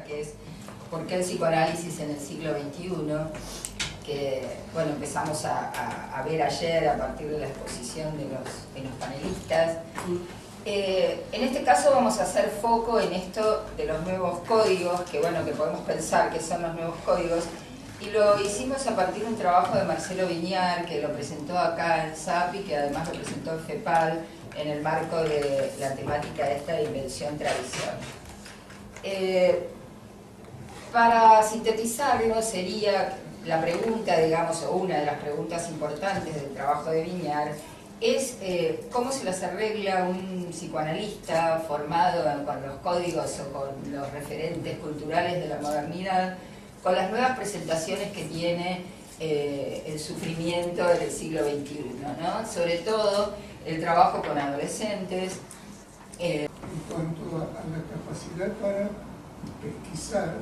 que es ¿por qué el psicoanálisis en el siglo XXI? Que bueno, empezamos a ver ayer a partir de la exposición de los panelistas. En este caso vamos a hacer foco en esto de los nuevos códigos, que bueno, que podemos pensar que son los nuevos códigos, y lo hicimos a partir de un trabajo de Marcelo Viñar, que lo presentó acá en SAPI, que además lo presentó en FEPAL, en el marco de la temática esta de invención-tradición. Para sintetizarlo sería la pregunta, digamos, o una de las preguntas importantes del trabajo de Viñar, es cómo se las arregla un psicoanalista formado con los códigos o con los referentes culturales de la modernidad, con las nuevas presentaciones que tiene el sufrimiento del siglo XXI, ¿no? Sobre todo el trabajo con adolescentes. En cuanto a la capacidad para pesquisar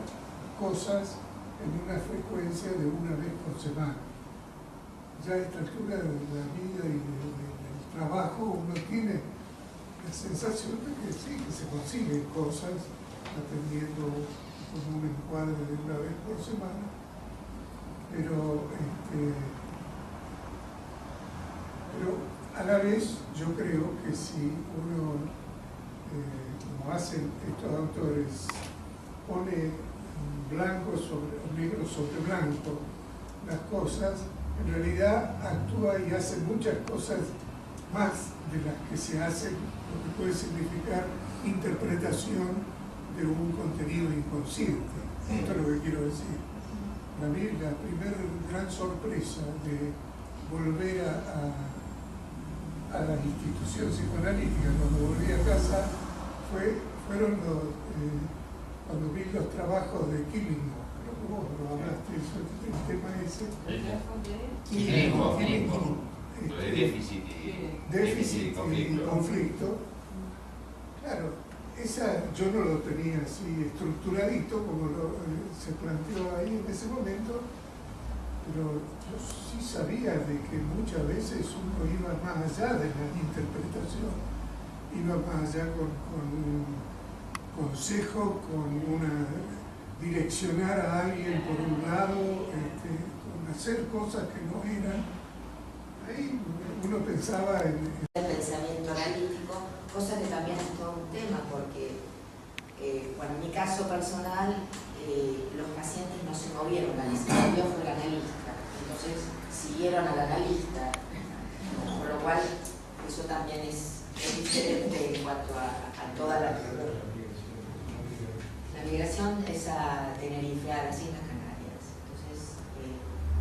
cosas en una frecuencia de una vez por semana. Ya a esta altura de la vida y del trabajo uno tiene la sensación de que sí, que se consiguen cosas atendiendo como un encuadre de una vez por semana, pero a la vez yo creo que si uno, como hacen estos autores, pone blanco sobre negro sobre blanco las cosas, en realidad actúa y hace muchas cosas más de las que se hacen, lo que puede significar interpretación de un contenido inconsciente. Esto es lo que quiero decir. Para mí la primera gran sorpresa de volver a la institución psicoanalítica cuando volví a casa fueron cuando vi los trabajos de Killingham. Vos lo hablaste del tema ese. Killingham. Déficit y conflicto. Claro, esa yo no lo tenía así estructuradito como se planteó ahí en ese momento, pero yo sí sabía de que muchas veces uno iba más allá de la interpretación, iba más allá con un consejo, con direccionar a alguien por un lado, con hacer cosas que no eran. Ahí uno pensaba en el pensamiento analítico, cosa que también es todo un tema, porque bueno, en mi caso personal, los pacientes no se movieron, la que se movió fue el analista, entonces siguieron al analista, por lo cual eso también es diferente en cuanto a toda la migración es a Tenerife, a las Islas Canarias. Entonces,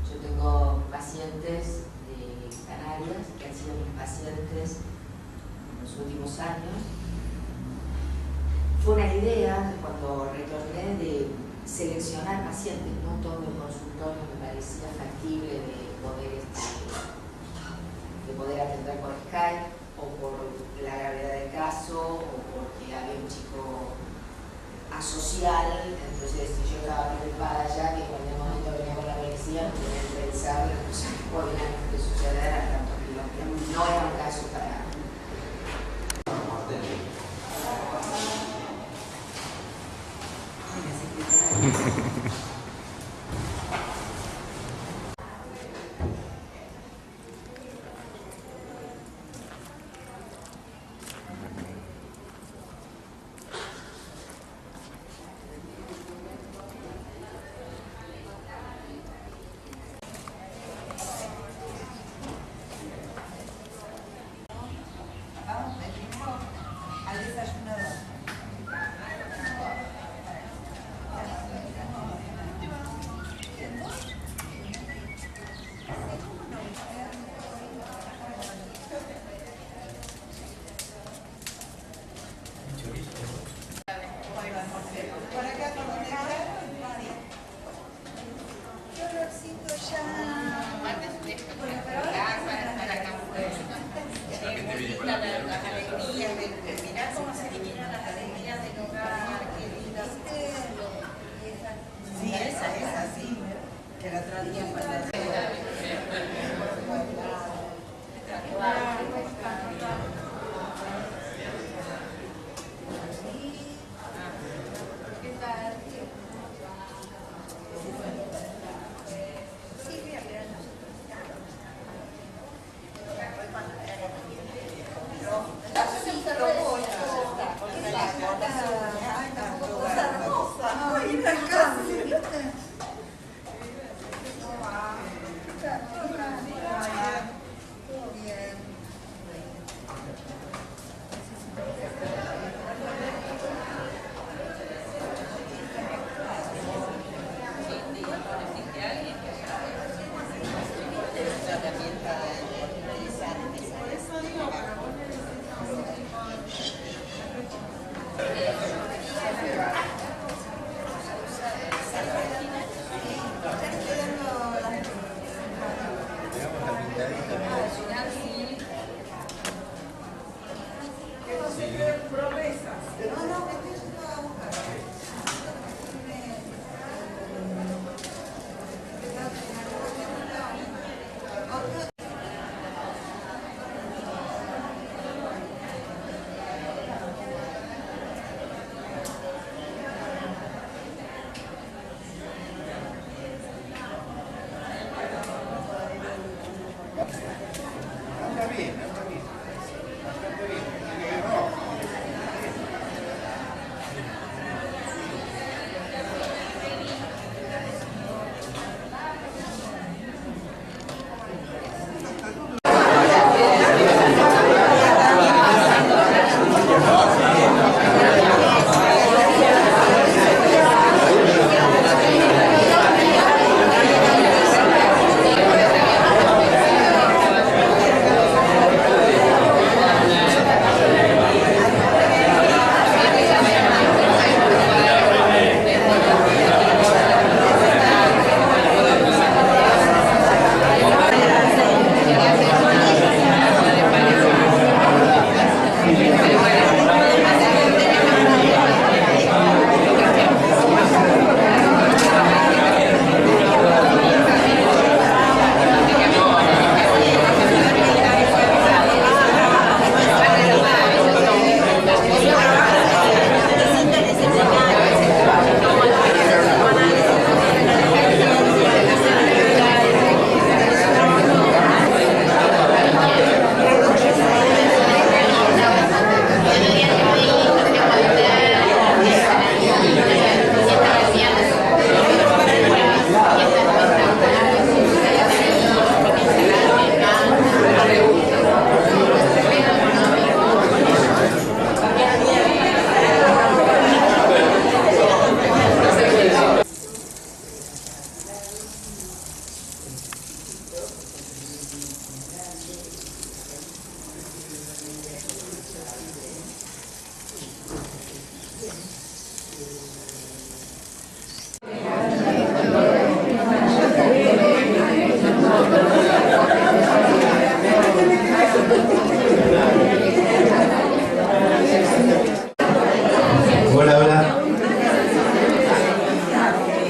yo tengo pacientes de Canarias que han sido mis pacientes en los últimos años. Fue una idea cuando retorné de seleccionar pacientes, no todo el consultorio me parecía factible de poder atender por Skype o por la gravedad del caso o porque había un chico asocial, entonces yo estaba preocupada ya que cuando el momento venía con la policía no tenía que pensar las cosas que podían suceder a tantos kilómetros. No era un caso para...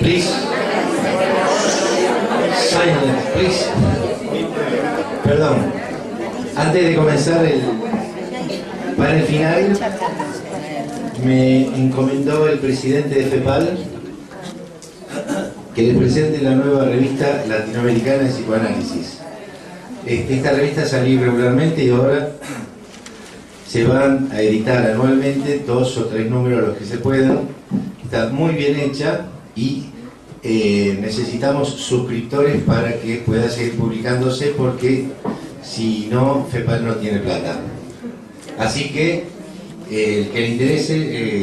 Please. Silence, please. Perdón. Antes de comenzar el panel final, me encomendó el presidente de FEPAL que les presente la nueva revista latinoamericana de psicoanálisis. Esta revista salió regularmente y ahora se van a editar anualmente 2 o 3 números los que se puedan. Está muy bien hecha y necesitamos suscriptores para que pueda seguir publicándose, porque si no, FEPAL no tiene plata. Así que el que le interese,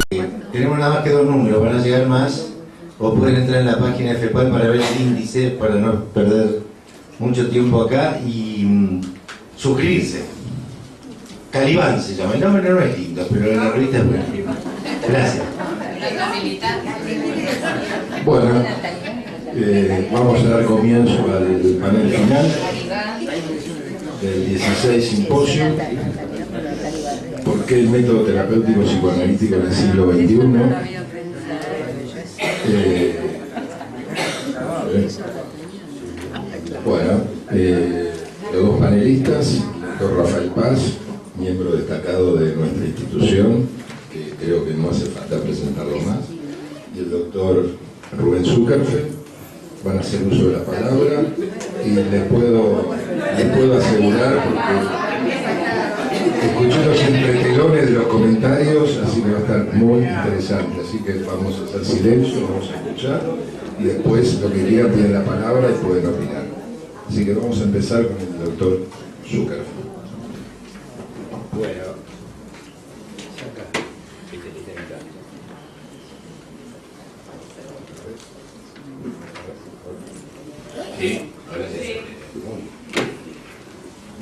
tenemos nada más que 2 números, van a llegar más, o pueden entrar en la página de FEPAL para ver el índice, para no perder mucho tiempo acá, y suscribirse. Calibán se llama, el nombre no es lindo, pero la revista es buena. Gracias. Bueno, vamos a dar comienzo al panel final del 16 simposio. ¿Por qué el método terapéutico psicoanalítico en el siglo XXI? Los dos panelistas, el doctor Rafael Paz, miembro destacado de nuestra institución, que creo que no hace falta presentarlo más, y el doctor Rubén Zuckerfeld, van a hacer uso de la palabra, y les puedo asegurar, porque escuché los entretelones de los comentarios, así que va a estar muy interesante. Así que vamos a hacer silencio, vamos a escuchar, y después lo que quieran tienen la palabra y pueden opinar. Así que vamos a empezar con el doctor Zuckerfeld. Bueno, sí, ahora sí.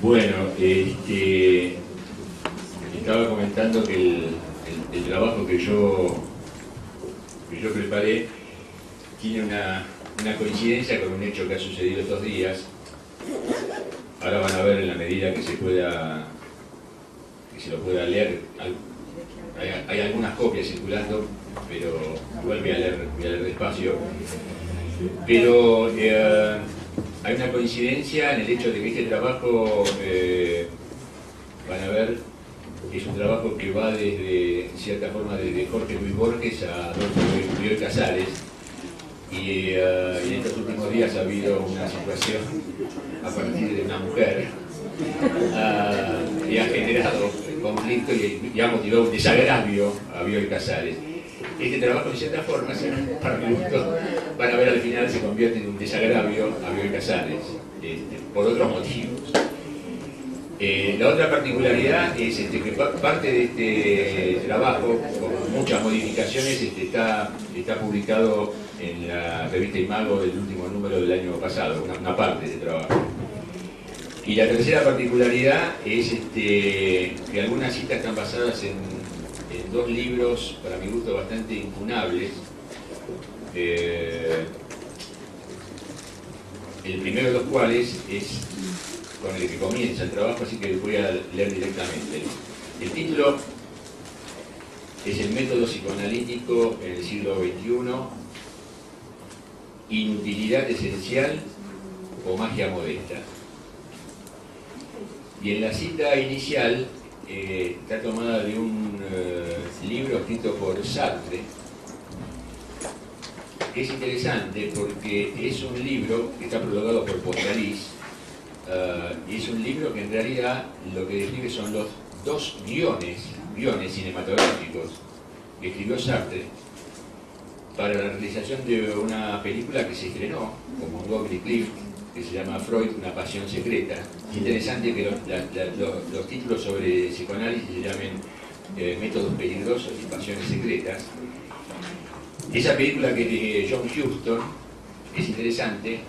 Bueno, estaba comentando que el trabajo que yo preparé tiene una coincidencia con un hecho que ha sucedido estos días. Ahora van a ver en la medida que se lo pueda leer. Hay algunas copias circulando, pero igual voy a leer despacio. Pero hay una coincidencia en el hecho de que este trabajo, van a ver, es un trabajo que va desde, en cierta forma, desde Jorge Luis Borges a Adolfo Bioy Casares. Y en estos últimos días ha habido una situación a partir de una mujer que ha generado conflicto y ha motivado un desagravio a Bioy Casares. Este trabajo, en cierta forma, para mi gusto, van a ver al final, se convierte en un desagravio a Bioy Casares, por otros motivos. La otra particularidad es que parte de este trabajo, con muchas modificaciones, está publicado en la revista Imago del último número del año pasado, una parte de trabajo. Y la tercera particularidad es que algunas citas están basadas en 2 libros, para mi gusto, bastante incunables. El primero de los cuales es con el que comienza el trabajo, así que voy a leer directamente. El título es El método psicoanalítico en el siglo XXI, inutilidad esencial o magia modesta. Y en la cita inicial está tomada de un libro escrito por Sartre, que es interesante porque es un libro que está prologado por Pontaliz, y es un libro que en realidad lo que describe son los 2 guiones cinematográficos que escribió Sartre para la realización de una película que se estrenó con Montgomery Clift, que se llama Freud, una pasión secreta. Es interesante que los títulos sobre psicoanálisis se llamen Métodos peligrosos y pasiones secretas. Esa película, que es de John Huston, es interesante.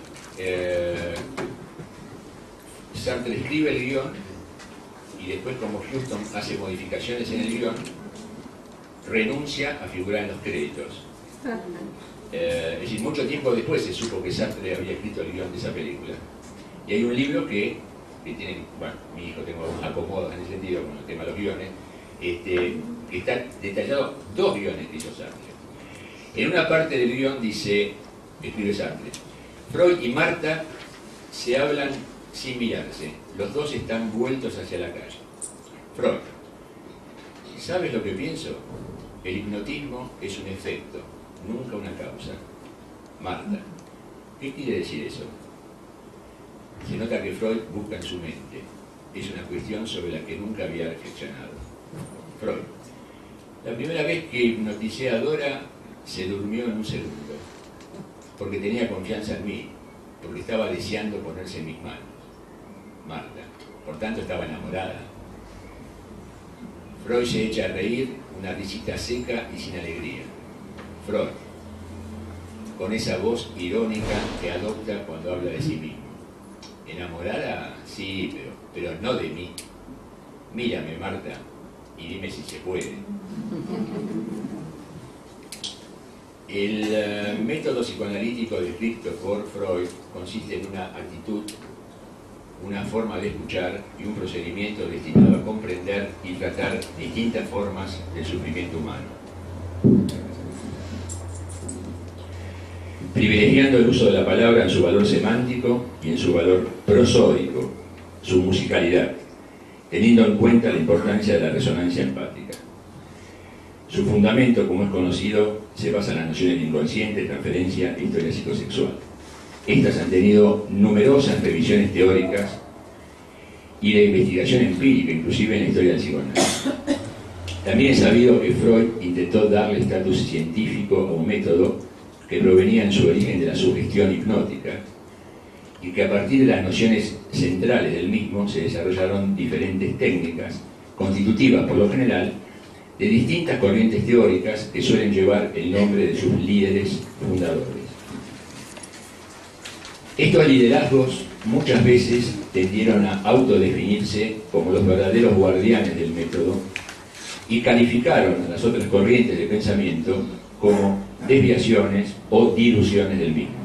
Sartre escribe el guión y después, como Huston hace modificaciones en el guión, renuncia a figurar en los créditos. Es decir, mucho tiempo después se supo que Sartre había escrito el guión de esa película. Y hay un libro que tiene, bueno, mi hijo, tengo algunos acomodos en ese sentido con el tema de los guiones, que está detallado 2 guiones que hizo Sartre. En una parte del guión dice: escribe Sartre. Freud y Marta se hablan sin mirarse, los dos están vueltos hacia la calle. Freud: ¿sabes lo que pienso? El hipnotismo es un efecto, nunca una causa. Marta: ¿qué quiere decir eso? Se nota que Freud busca en su mente, es una cuestión sobre la que nunca había reflexionado. Freud: la primera vez que hipnoticé a Dora se durmió en un segundo, porque tenía confianza en mí, porque estaba deseando ponerse en mis manos. Marta: por tanto estaba enamorada. Freud se echa a reír, una risita seca y sin alegría. Freud, con esa voz irónica que adopta cuando habla de sí mismo. ¿Enamorada? Sí, pero no de mí. Mírame, Marta, y dime si se puede. El método psicoanalítico descrito por Freud consiste en una actitud, una forma de escuchar y un procedimiento destinado a comprender y tratar distintas formas del sufrimiento humano, privilegiando el uso de la palabra en su valor semántico y en su valor prosódico, su musicalidad, teniendo en cuenta la importancia de la resonancia empática. Su fundamento, como es conocido, se basa en las nociones de inconsciente, transferencia e historia psicosexual. Estas han tenido numerosas revisiones teóricas y de investigación empírica, inclusive en la historia del psicoanálisis. También es sabido que Freud intentó darle estatus científico a un método que provenía en su origen de la sugestión hipnótica y que a partir de las nociones centrales del mismo se desarrollaron diferentes técnicas constitutivas, por lo general, de distintas corrientes teóricas que suelen llevar el nombre de sus líderes fundadores. Estos liderazgos muchas veces tendieron a autodefinirse como los verdaderos guardianes del método y calificaron a las otras corrientes de pensamiento como desviaciones o diluciones del mismo.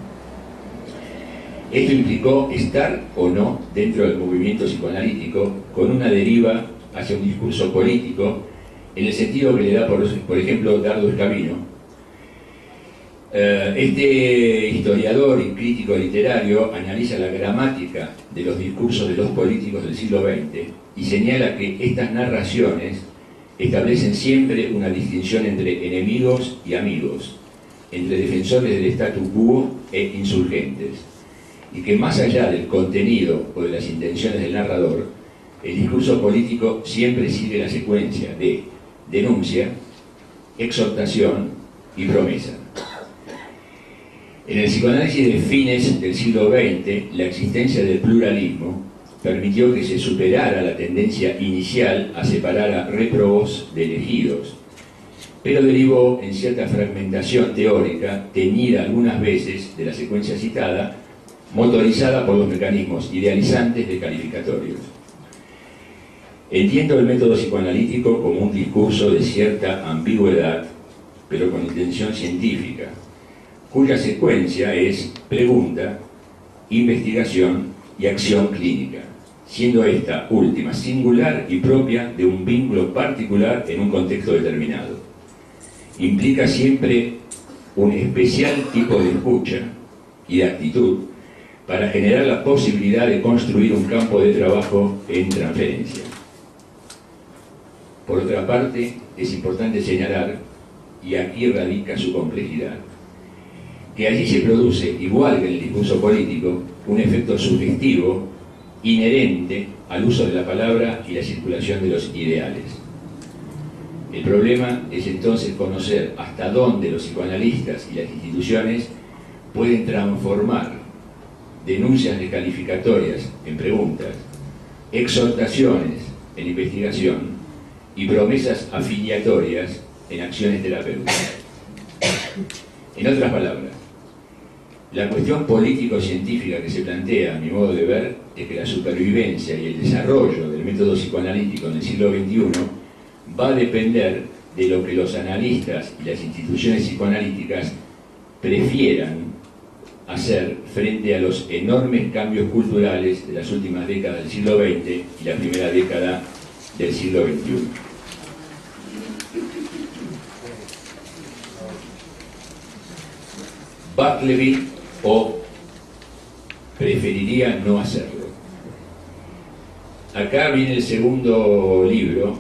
Esto implicó estar o no dentro del movimiento psicoanalítico con una deriva hacia un discurso político en el sentido que le da, por ejemplo, Dardo Escabino. Este historiador y crítico literario analiza la gramática de los discursos de los políticos del siglo XX y señala que estas narraciones establecen siempre una distinción entre enemigos y amigos, entre defensores del statu quo e insurgentes, y que más allá del contenido o de las intenciones del narrador, el discurso político siempre sigue la secuencia de denuncia, exhortación y promesa. En el psicoanálisis de fines del siglo XX, la existencia del pluralismo permitió que se superara la tendencia inicial a separar a réprobos de elegidos, pero derivó en cierta fragmentación teórica, teñida algunas veces de la secuencia citada, motorizada por los mecanismos idealizantes de calificatorios. Entiendo el método psicoanalítico como un discurso de cierta ambigüedad, pero con intención científica, cuya secuencia es pregunta, investigación y acción clínica, siendo esta última singular y propia de un vínculo particular en un contexto determinado. Implica siempre un especial tipo de escucha y de actitud para generar la posibilidad de construir un campo de trabajo en transferencia. Por otra parte, es importante señalar, y aquí radica su complejidad, que allí se produce, igual que en el discurso político, un efecto sugestivo inherente al uso de la palabra y la circulación de los ideales. El problema es entonces conocer hasta dónde los psicoanalistas y las instituciones pueden transformar denuncias descalificatorias en preguntas, exhortaciones en investigación y promesas afiliatorias en acciones terapéuticas. En otras palabras, la cuestión político-científica que se plantea, a mi modo de ver, es que la supervivencia y el desarrollo del método psicoanalítico en el siglo XXI va a depender de lo que los analistas y las instituciones psicoanalíticas prefieran hacer frente a los enormes cambios culturales de las últimas décadas del siglo XX y la primera década del siglo XXI. Bartleby o preferiría no hacerlo. Acá viene el segundo libro.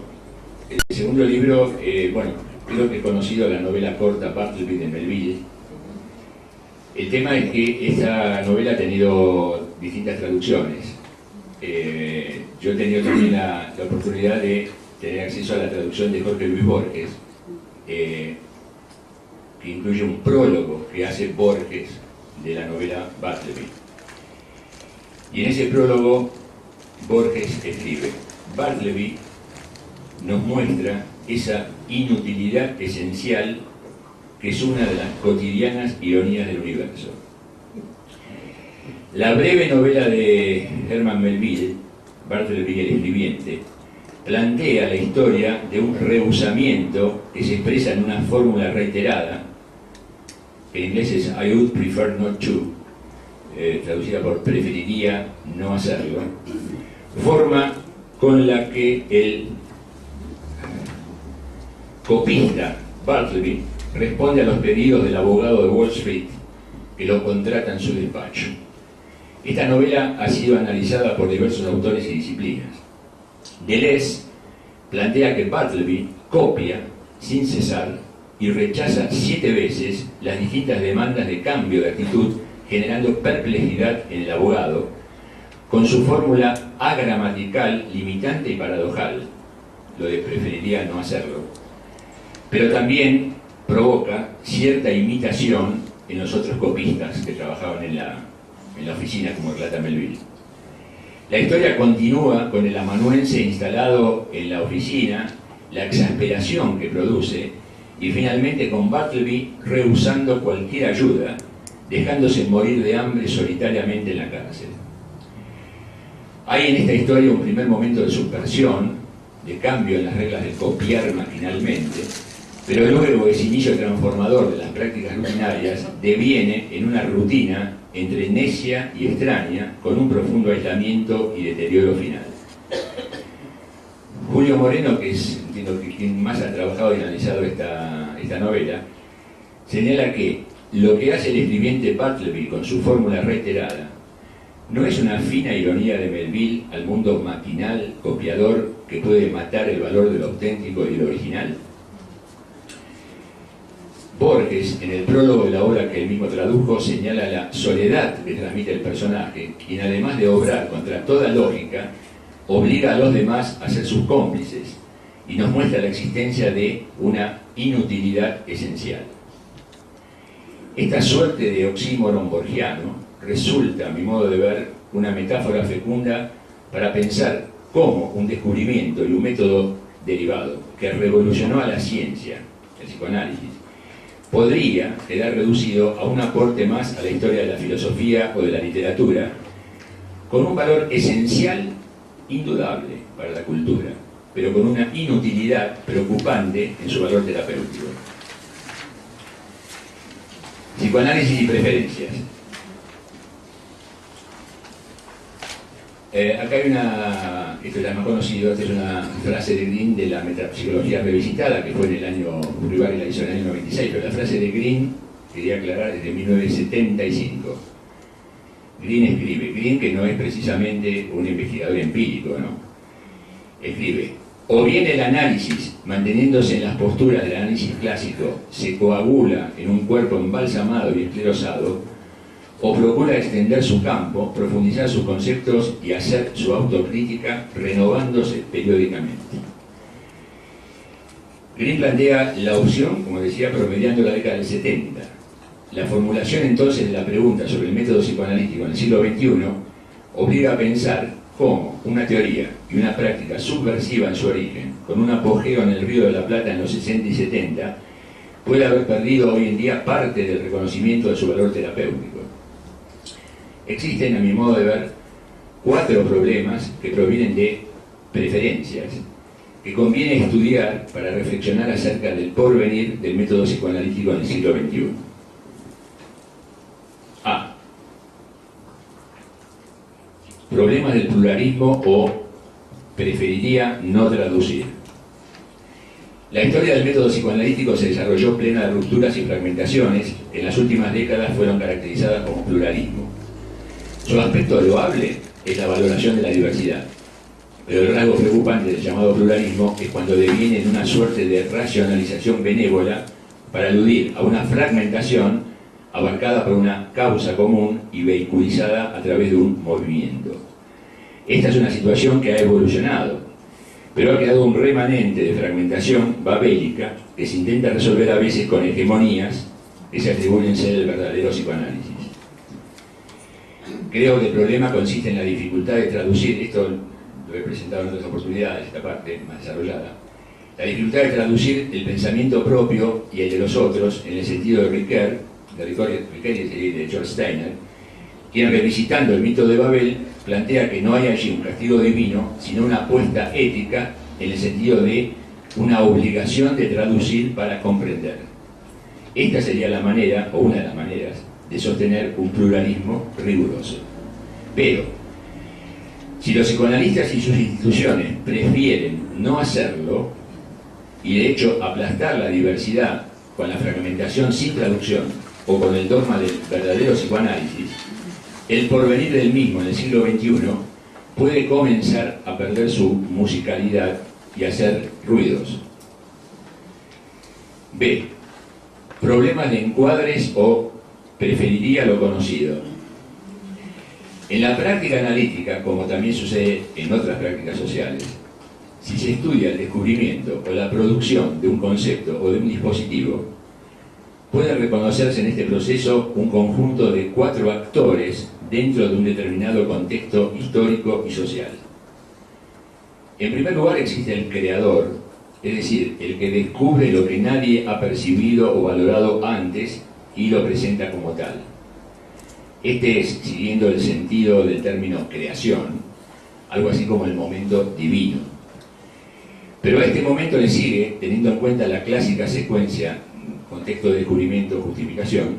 El segundo libro, bueno, creo que he conocido la novela corta Bartleby de Melville. El tema es que esta novela ha tenido distintas traducciones. Yo he tenido también la oportunidad de tener acceso a la traducción de Jorge Luis Borges, que incluye un prólogo que hace Borges de la novela Bartleby. Y en ese prólogo Borges escribe: Bartleby nos muestra esa inutilidad esencial que es una de las cotidianas ironías del universo. La breve novela de Herman Melville, Bartleby el escribiente, plantea la historia de un rehusamiento que se expresa en una fórmula reiterada, que en inglés es I would prefer not to, traducida por preferiría no hacerlo, forma con la que el copista Bartleby responde a los pedidos del abogado de Wall Street que lo contrata en su despacho. Esta novela ha sido analizada por diversos autores y disciplinas. Deleuze plantea que Bartleby copia sin cesar y rechaza 7 veces las distintas demandas de cambio de actitud, generando perplejidad en el abogado, con su fórmula agramatical, limitante y paradojal, lo de preferiría no hacerlo, pero también provoca cierta imitación en los otros copistas que trabajaban en la oficina, como relata Melville. La historia continúa con el amanuense instalado en la oficina, la exasperación que produce, y finalmente con Bartleby rehusando cualquier ayuda, dejándose morir de hambre solitariamente en la cárcel. Hay en esta historia un primer momento de subversión, de cambio en las reglas de copiar maquinalmente, pero luego ese inicio transformador de las prácticas rutinarias deviene en una rutina entre necia y extraña, con un profundo aislamiento y deterioro final. Julio Moreno, que es quien más ha trabajado y analizado esta novela, señala que lo que hace el escribiente Bartleby con su fórmula reiterada no es una fina ironía de Melville al mundo maquinal, copiador, que puede matar el valor de lo auténtico y lo original. Borges, en el prólogo de la obra que él mismo tradujo, señala la soledad que transmite el personaje, quien además de obrar contra toda lógica, obliga a los demás a ser sus cómplices y nos muestra la existencia de una inutilidad esencial. Esta suerte de oxímoron borgiano resulta, a mi modo de ver, una metáfora fecunda para pensar cómo un descubrimiento y un método derivado que revolucionó a la ciencia, el psicoanálisis, podría quedar reducido a un aporte más a la historia de la filosofía o de la literatura, con un valor esencial indudable para la cultura, pero con una inutilidad preocupante en su valor terapéutico. Psicoanálisis y preferencias. Acá hay esto ya más conocido, esta es una frase de Green de la metapsicología revisitada, que fue en el año, Uribarri la hizo en el año 96, pero la frase de Green, quería aclarar, es de 1975. Green escribe, Green que no es precisamente un investigador empírico, ¿no? Escribe: o bien el análisis, manteniéndose en las posturas del análisis clásico, se coagula en un cuerpo embalsamado y esclerosado, o procura extender su campo, profundizar sus conceptos y hacer su autocrítica renovándose periódicamente. Green plantea la opción, como decía, promediando la década del 70. La formulación entonces de la pregunta sobre el método psicoanalítico en el siglo XXI obliga a pensar cómo una teoría y una práctica subversiva en su origen, con un apogeo en el Río de la Plata en los 60 y 70, puede haber perdido hoy en día parte del reconocimiento de su valor terapéutico. Existen, a mi modo de ver, 4 problemas que provienen de preferencias que conviene estudiar para reflexionar acerca del porvenir del método psicoanalítico en el siglo XXI. A. Problemas del pluralismo o preferiría no traducir. La historia del método psicoanalítico se desarrolló plena de rupturas y fragmentaciones que en las últimas décadas fueron caracterizadas como pluralismo. Su aspecto loable es la valoración de la diversidad, pero el rasgo preocupante del llamado pluralismo es cuando deviene en una suerte de racionalización benévola para aludir a una fragmentación abarcada por una causa común y vehiculizada a través de un movimiento. Esta es una situación que ha evolucionado, pero ha quedado un remanente de fragmentación babélica que se intenta resolver a veces con hegemonías que se atribuyen ser el verdadero psicoanálisis. Creo que el problema consiste en la dificultad de traducir, esto lo he presentado en otras oportunidades, esta parte más desarrollada, la dificultad de traducir el pensamiento propio y el de los otros en el sentido de Ricoeur y de George Steiner, quien, revisitando el mito de Babel, plantea que no hay allí un castigo divino, sino una apuesta ética en el sentido de una obligación de traducir para comprender. Esta sería la manera, o una de las maneras, de sostener un pluralismo riguroso. Pero, si los psicoanalistas y sus instituciones prefieren no hacerlo, y de hecho aplastar la diversidad con la fragmentación sin traducción, o con el dogma del verdadero psicoanálisis, el porvenir del mismo en el siglo XXI puede comenzar a perder su musicalidad y hacer ruidos. B. Problemas de encuadres o preferiría lo conocido. En la práctica analítica, como también sucede en otras prácticas sociales, si se estudia el descubrimiento o la producción de un concepto o de un dispositivo, puede reconocerse en este proceso un conjunto de 4 actores dentro de un determinado contexto histórico y social. En primer lugar existe el creador, es decir, el que descubre lo que nadie ha percibido o valorado antes y lo presenta como tal. Este es, siguiendo el sentido del término creación, algo así como el momento divino. Pero a este momento le sigue, teniendo en cuenta la clásica secuencia, contexto de descubrimiento, justificación,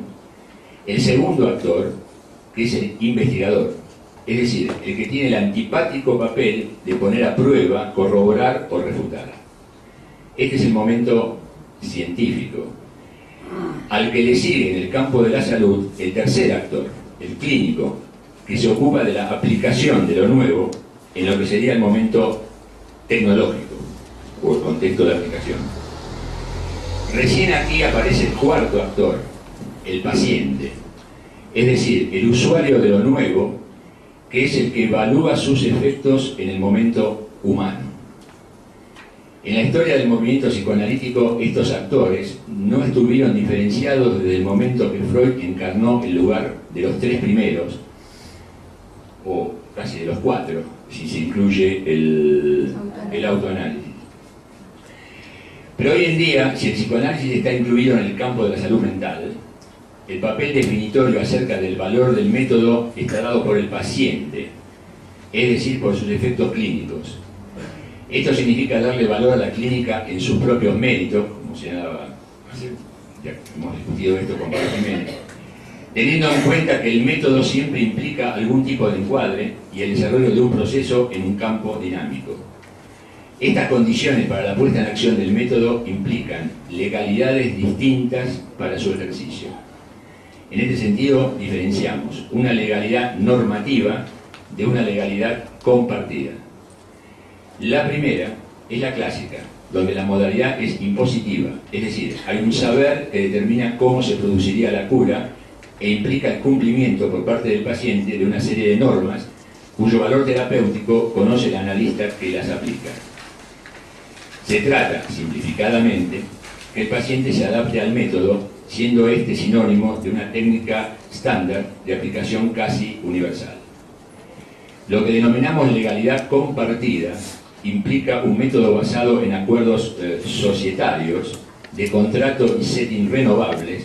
el segundo actor, que es el investigador, es decir, el que tiene el antipático papel de poner a prueba, corroborar o refutar. Este es el momento científico. Al que le sigue en el campo de la salud el tercer actor, el clínico, que se ocupa de la aplicación de lo nuevo en lo que sería el momento tecnológico o el contexto de aplicación. Recién aquí aparece el cuarto actor, el paciente, es decir, el usuario de lo nuevo, que es el que evalúa sus efectos en el momento humano. En la historia del movimiento psicoanalítico, estos actores no estuvieron diferenciados desde el momento que Freud encarnó el lugar de los 3 primeros, o casi de los 4, si se incluye el autoanálisis. Pero hoy en día, si el psicoanálisis está incluido en el campo de la salud mental, el papel definitorio acerca del valor del método está dado por el paciente, es decir, por sus efectos clínicos. Esto significa darle valor a la clínica en sus propios méritos, como señalaba, ya hemos discutido esto con Pablo Jiménez, teniendo en cuenta que el método siempre implica algún tipo de encuadre y el desarrollo de un proceso en un campo dinámico. Estas condiciones para la puesta en acción del método implican legalidades distintas para su ejercicio. En este sentido, diferenciamos una legalidad normativa de una legalidad compartida. La primera es la clásica, donde la modalidad es impositiva, es decir, hay un saber que determina cómo se produciría la cura e implica el cumplimiento por parte del paciente de una serie de normas cuyo valor terapéutico conoce el analista que las aplica. Se trata, simplificadamente, que el paciente se adapte al método, siendo este sinónimo de una técnica estándar de aplicación casi universal. Lo que denominamos legalidad compartida implica un método basado en acuerdos societarios, de contrato y setting renovables,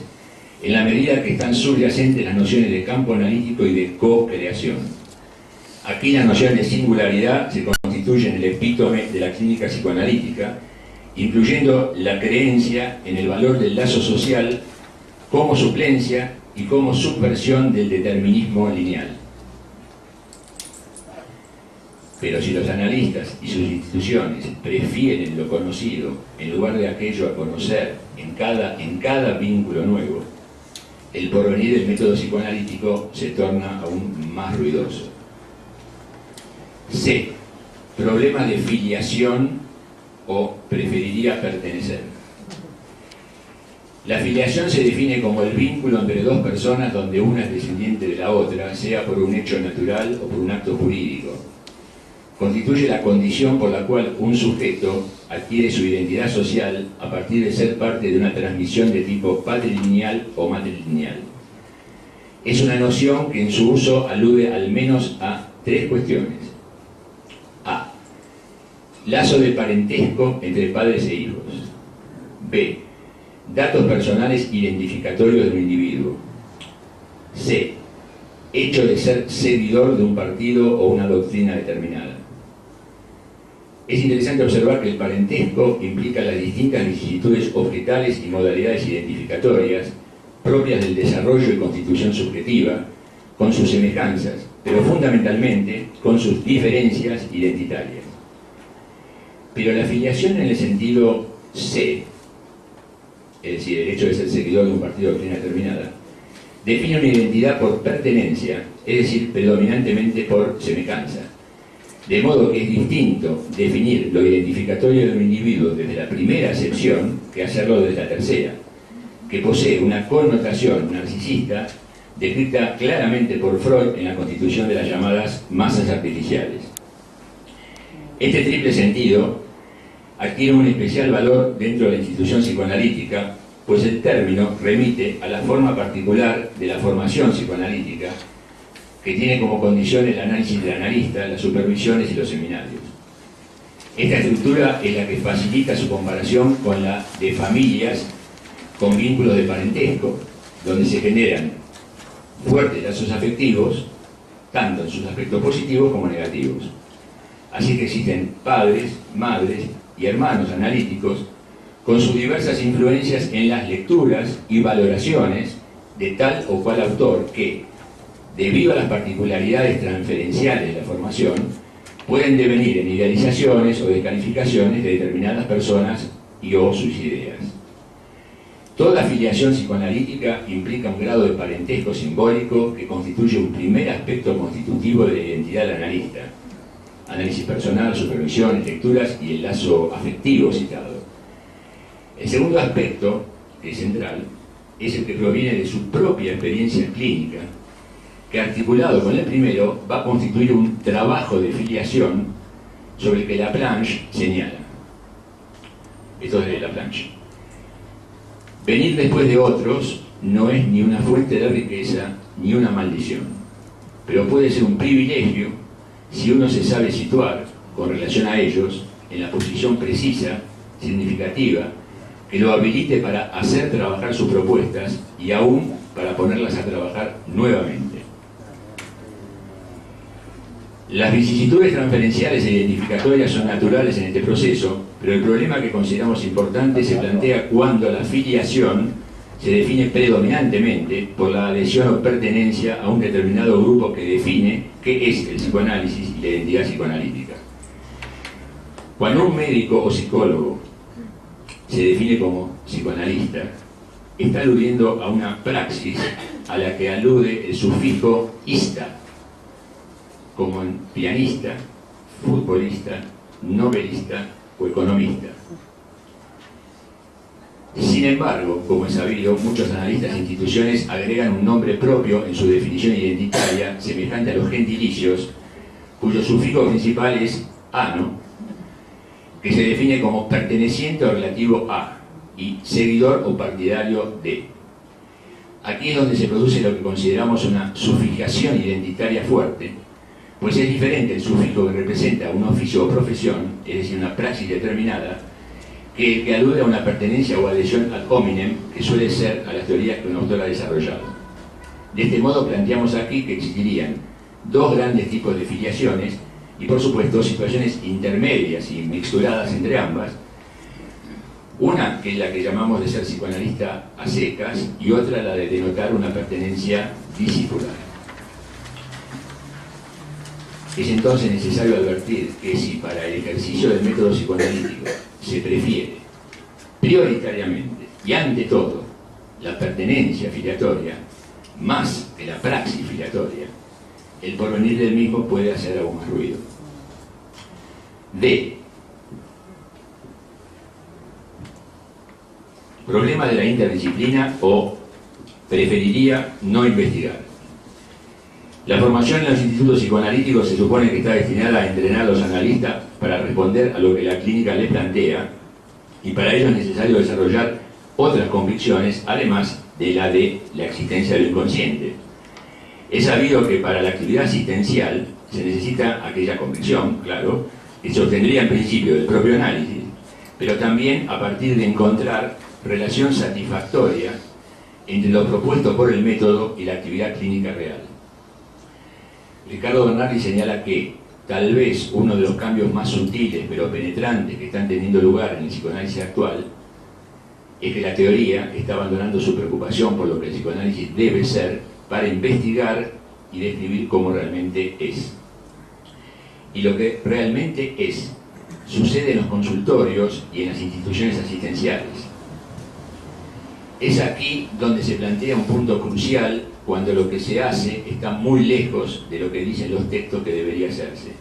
en la medida que están subyacentes las nociones de campo analítico y de co-creación. Aquí la noción de singularidad se constituye en el epítome de la clínica psicoanalítica, incluyendo la creencia en el valor del lazo social como suplencia y como subversión del determinismo lineal. Pero si los analistas y sus instituciones prefieren lo conocido en lugar de aquello a conocer en cada vínculo nuevo, el porvenir del método psicoanalítico se torna aún más ruidoso. C. Problema de filiación o preferiría pertenecer. La filiación se define como el vínculo entre dos personas donde una es descendiente de la otra, sea por un hecho natural o por un acto jurídico. Constituye la condición por la cual un sujeto adquiere su identidad social a partir de ser parte de una transmisión de tipo patrilineal o matrilineal. Es una noción que en su uso alude al menos a tres cuestiones. A. Lazo de parentesco entre padres e hijos. B. Datos personales identificatorios de un individuo. C. Hecho de ser seguidor de un partido o una doctrina determinada. Es interesante observar que el parentesco implica las distintas vicisitudes objetales y modalidades identificatorias propias del desarrollo y constitución subjetiva, con sus semejanzas, pero fundamentalmente con sus diferencias identitarias. Pero la filiación en el sentido C, es decir, el hecho de ser seguidor de un partido o doctrina determinada, define una identidad por pertenencia, es decir, predominantemente por semejanza. De modo que es distinto definir lo identificatorio de un individuo desde la primera acepción que hacerlo desde la tercera, que posee una connotación narcisista descrita claramente por Freud en la constitución de las llamadas masas artificiales. Este triple sentido adquiere un especial valor dentro de la institución psicoanalítica, pues el término remite a la forma particular de la formación psicoanalítica, que tiene como condición el análisis del analista, las supervisiones y los seminarios. Esta estructura es la que facilita su comparación con la de familias con vínculos de parentesco, donde se generan fuertes lazos afectivos, tanto en sus aspectos positivos como negativos. Así que existen padres, madres y hermanos analíticos con sus diversas influencias en las lecturas y valoraciones de tal o cual autor que, debido a las particularidades transferenciales de la formación, pueden devenir en idealizaciones o descalificaciones de determinadas personas y o sus ideas. Toda afiliación psicoanalítica implica un grado de parentesco simbólico que constituye un primer aspecto constitutivo de la identidad del analista: análisis personal, supervisiones, lecturas y el lazo afectivo citado. El segundo aspecto, que es central, es el que proviene de su propia experiencia clínica, que articulado con el primero va a constituir un trabajo de filiación sobre el que Laplanche señala. Esto es de Laplanche. Venir después de otros no es ni una fuente de riqueza ni una maldición, pero puede ser un privilegio si uno se sabe situar con relación a ellos en la posición precisa, significativa, que lo habilite para hacer trabajar sus propuestas y aún para ponerlas a trabajar nuevamente. Las vicisitudes transferenciales e identificatorias son naturales en este proceso, pero el problema que consideramos importante se plantea cuando la filiación se define predominantemente por la adhesión o pertenencia a un determinado grupo que define qué es el psicoanálisis y la identidad psicoanalítica. Cuando un médico o psicólogo se define como psicoanalista, está aludiendo a una praxis a la que alude el sufijo ista, como en pianista, futbolista, novelista o economista. Sin embargo, como es sabido, muchos analistas e instituciones agregan un nombre propio en su definición identitaria, semejante a los gentilicios, cuyo sufijo principal es ano, que se define como perteneciente o relativo a, y seguidor o partidario de. Aquí es donde se produce lo que consideramos una sufijación identitaria fuerte, pues es diferente el sufijo que representa un oficio o profesión, es decir, una praxis determinada, que el que alude a una pertenencia o adhesión ad hominem, que suele ser a las teorías que un autor ha desarrollado. De este modo planteamos aquí que existirían dos grandes tipos de filiaciones y, por supuesto, situaciones intermedias y mixturadas entre ambas, una que es la que llamamos de ser psicoanalista a secas y otra la de denotar una pertenencia discipular. Es entonces necesario advertir que si para el ejercicio del método psicoanalítico se prefiere prioritariamente y ante todo la pertenencia filiatoria más que la praxis filiatoria, el porvenir del mismo puede hacer aún más ruido. D. Problema de la interdisciplina o preferiría no investigar. La formación en los institutos psicoanalíticos se supone que está destinada a entrenar a los analistas para responder a lo que la clínica les plantea, y para ello es necesario desarrollar otras convicciones, además de la existencia del inconsciente. Es sabido que para la actividad asistencial se necesita aquella convicción, claro, que se obtendría en principio del propio análisis, pero también a partir de encontrar relación satisfactoria entre lo propuesto por el método y la actividad clínica real. Ricardo Bernardi señala que tal vez uno de los cambios más sutiles pero penetrantes que están teniendo lugar en el psicoanálisis actual es que la teoría está abandonando su preocupación por lo que el psicoanálisis debe ser para investigar y describir cómo realmente es. Y lo que realmente es sucede en los consultorios y en las instituciones asistenciales. Es aquí donde se plantea un punto crucial cuando lo que se hace está muy lejos de lo que dicen los textos que debería hacerse.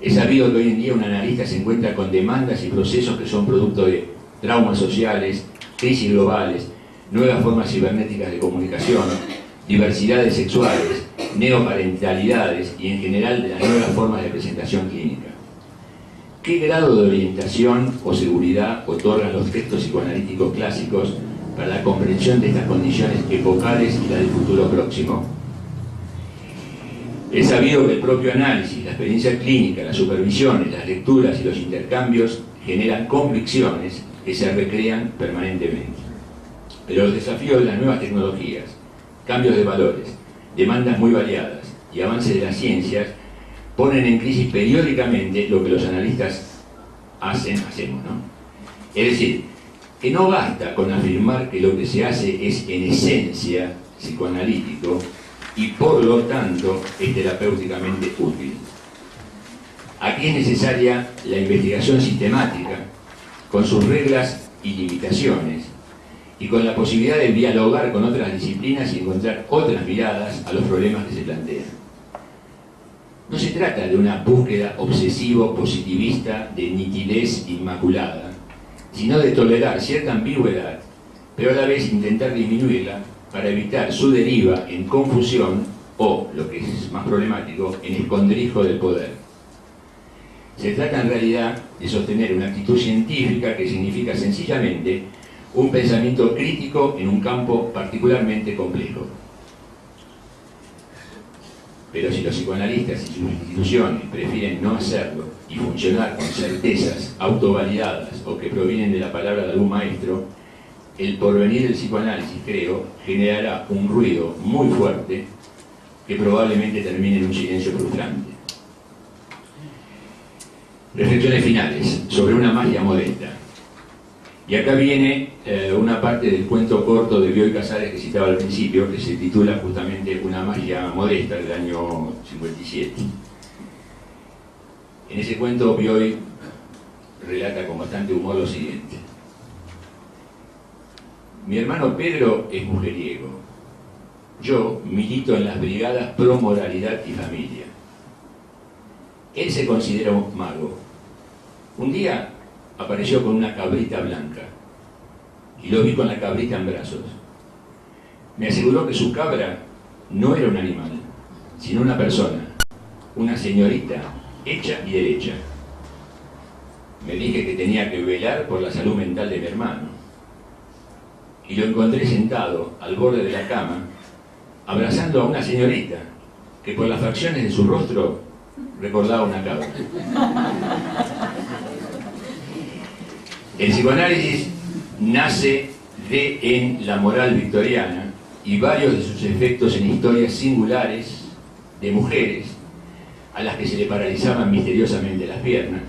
Es sabido que hoy en día un analista se encuentra con demandas y procesos que son producto de traumas sociales, crisis globales, nuevas formas cibernéticas de comunicación, diversidades sexuales, neoparentalidades y en general de las nuevas formas de presentación clínica. ¿Qué grado de orientación o seguridad otorgan los textos psicoanalíticos clásicos para la comprensión de estas condiciones epocales y la del futuro próximo? Es sabido que el propio análisis, la experiencia clínica, las supervisiones, las lecturas y los intercambios generan convicciones que se recrean permanentemente. Pero los desafíos de las nuevas tecnologías, cambios de valores, demandas muy variadas y avances de las ciencias ponen en crisis periódicamente lo que los analistas hacemos, ¿no? Es decir, que no basta con afirmar que lo que se hace es en esencia psicoanalítico y por lo tanto es terapéuticamente útil. Aquí es necesaria la investigación sistemática, con sus reglas y limitaciones, y con la posibilidad de dialogar con otras disciplinas y encontrar otras miradas a los problemas que se plantean. No se trata de una búsqueda obsesivo-positivista de nitidez inmaculada, sino de tolerar cierta ambigüedad, pero a la vez intentar disminuirla para evitar su deriva en confusión o, lo que es más problemático, en escondrijo del poder. Se trata en realidad de sostener una actitud científica que significa sencillamente un pensamiento crítico en un campo particularmente complejo. Pero si los psicoanalistas y sus instituciones prefieren no hacerlo y funcionar con certezas autovalidadas o que provienen de la palabra de algún maestro, el porvenir del psicoanálisis, creo, generará un ruido muy fuerte que probablemente termine en un silencio frustrante. Reflexiones finales sobre una magia modesta. Y acá viene una parte del cuento corto de Bioy Casares que citaba al principio, que se titula justamente Una magia modesta, del año 57. En ese cuento Bioy relata con bastante humor lo siguiente. Mi hermano Pedro es mujeriego. Yo milito en las brigadas pro moralidad y familia. Él se considera un mago. Un día apareció con una cabrita blanca y lo vi con la cabrita en brazos. Me aseguró que su cabra no era un animal, sino una persona, una señorita hecha y derecha. Me dije que tenía que velar por la salud mental de mi hermano y lo encontré sentado al borde de la cama abrazando a una señorita que por las facciones de su rostro recordaba una cabra. El psicoanálisis nace en la moral victoriana y varios de sus efectos en historias singulares de mujeres a las que se le paralizaban misteriosamente las piernas,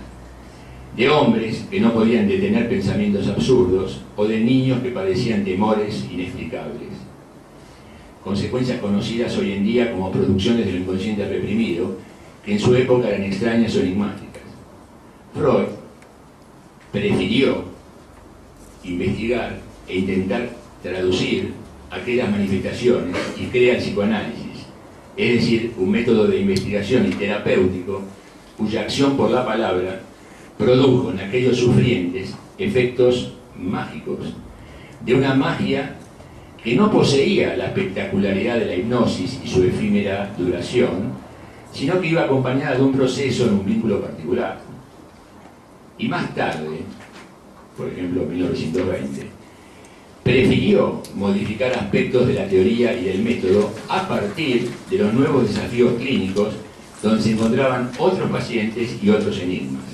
de hombres que no podían detener pensamientos absurdos o de niños que padecían temores inexplicables. Consecuencias conocidas hoy en día como producciones del inconsciente reprimido que en su época eran extrañas o enigmáticas. Freud prefirió investigar e intentar traducir aquellas manifestaciones y crea el psicoanálisis, es decir, un método de investigación y terapéutico cuya acción por la palabra produjo en aquellos sufrientes efectos mágicos, de una magia que no poseía la espectacularidad de la hipnosis y su efímera duración, sino que iba acompañada de un proceso en un vínculo particular. Y más tarde, por ejemplo en 1920, prefirió modificar aspectos de la teoría y del método a partir de los nuevos desafíos clínicos donde se encontraban otros pacientes y otros enigmas.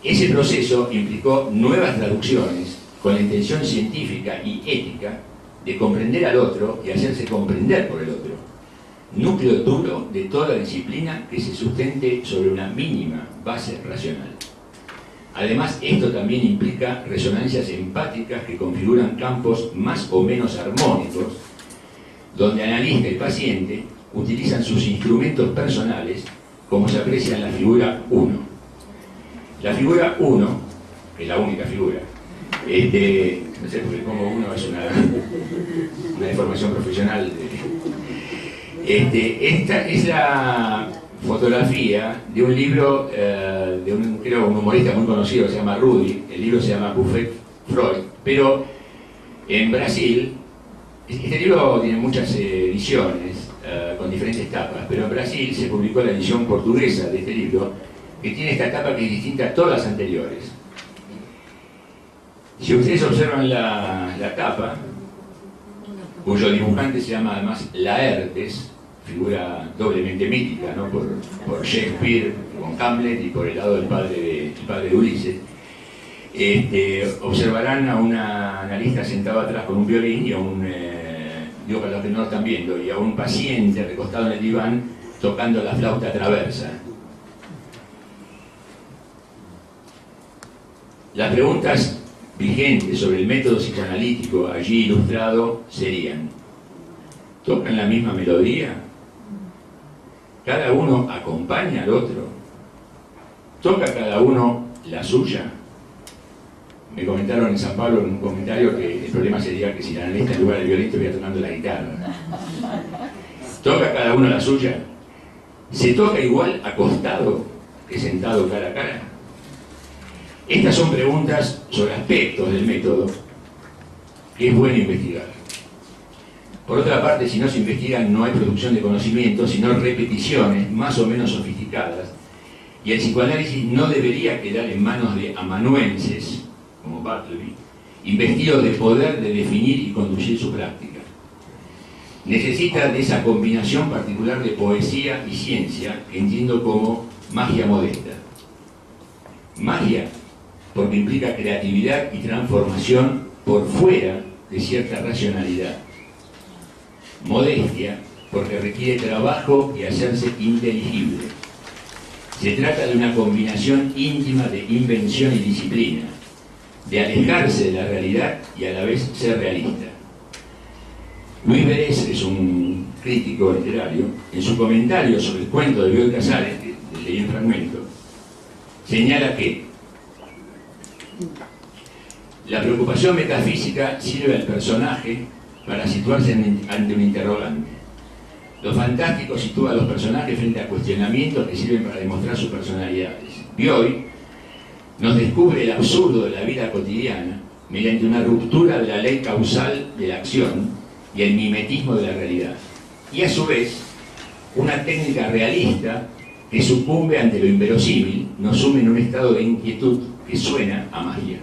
Ese proceso implicó nuevas traducciones con la intención científica y ética de comprender al otro y hacerse comprender por el otro, núcleo duro de toda disciplina que se sustente sobre una mínima base racional. Además, esto también implica resonancias empáticas que configuran campos más o menos armónicos, donde analista y paciente utilizan sus instrumentos personales, como se aprecia en la figura 1. La figura 1, que es la única figura, no sé, porque como 1 es una deformación profesional. Esta es la fotografía de un libro de un humorista muy conocido, se llama Rudy. El libro se llama Buffet Freud, pero en Brasil, este libro tiene muchas ediciones con diferentes tapas, pero en Brasil se publicó la edición portuguesa de este libro, que tiene esta tapa que es distinta a todas las anteriores. Si ustedes observan la tapa, cuyo dibujante se llama además Laertes, figura doblemente mítica, ¿no? por Shakespeare con Hamlet y por el lado del padre de Ulises, observarán a una analista sentado atrás con un violín y a un, digo para los que no lo están viendo, y a un paciente recostado en el diván tocando la flauta traversa. Las preguntas vigentes sobre el método psicoanalítico allí ilustrado serían: ¿tocan la misma melodía? ¿Cada uno acompaña al otro? ¿Toca cada uno la suya? Me comentaron en San Pablo en un comentario que el problema sería que si el analista en lugar del violín estuviera tocando la guitarra. ¿Toca cada uno la suya? ¿Se toca igual acostado que sentado cara a cara? Estas son preguntas sobre aspectos del método que es bueno investigar. Por otra parte, si no se investigan, no hay producción de conocimiento, sino repeticiones más o menos sofisticadas, y el psicoanálisis no debería quedar en manos de amanuenses, como Bartleby, investidos de poder de definir y conducir su práctica. Necesita de esa combinación particular de poesía y ciencia que entiendo como magia modesta. Magia, porque implica creatividad y transformación por fuera de cierta racionalidad. Modestia, porque requiere trabajo y hacerse inteligible. Se trata de una combinación íntima de invención y disciplina, de alejarse de la realidad y a la vez ser realista. Luis Berés es un crítico literario. En su comentario sobre el cuento de Bioy Casares, que leí un fragmento, señala que la preocupación metafísica sirve al personaje para situarse ante un interrogante. Lo fantástico sitúa a los personajes frente a cuestionamientos que sirven para demostrar sus personalidades. Bioy nos descubre el absurdo de la vida cotidiana mediante una ruptura de la ley causal de la acción y el mimetismo de la realidad. Y a su vez, una técnica realista que sucumbe ante lo inverosímil nos sume en un estado de inquietud que suena a magia.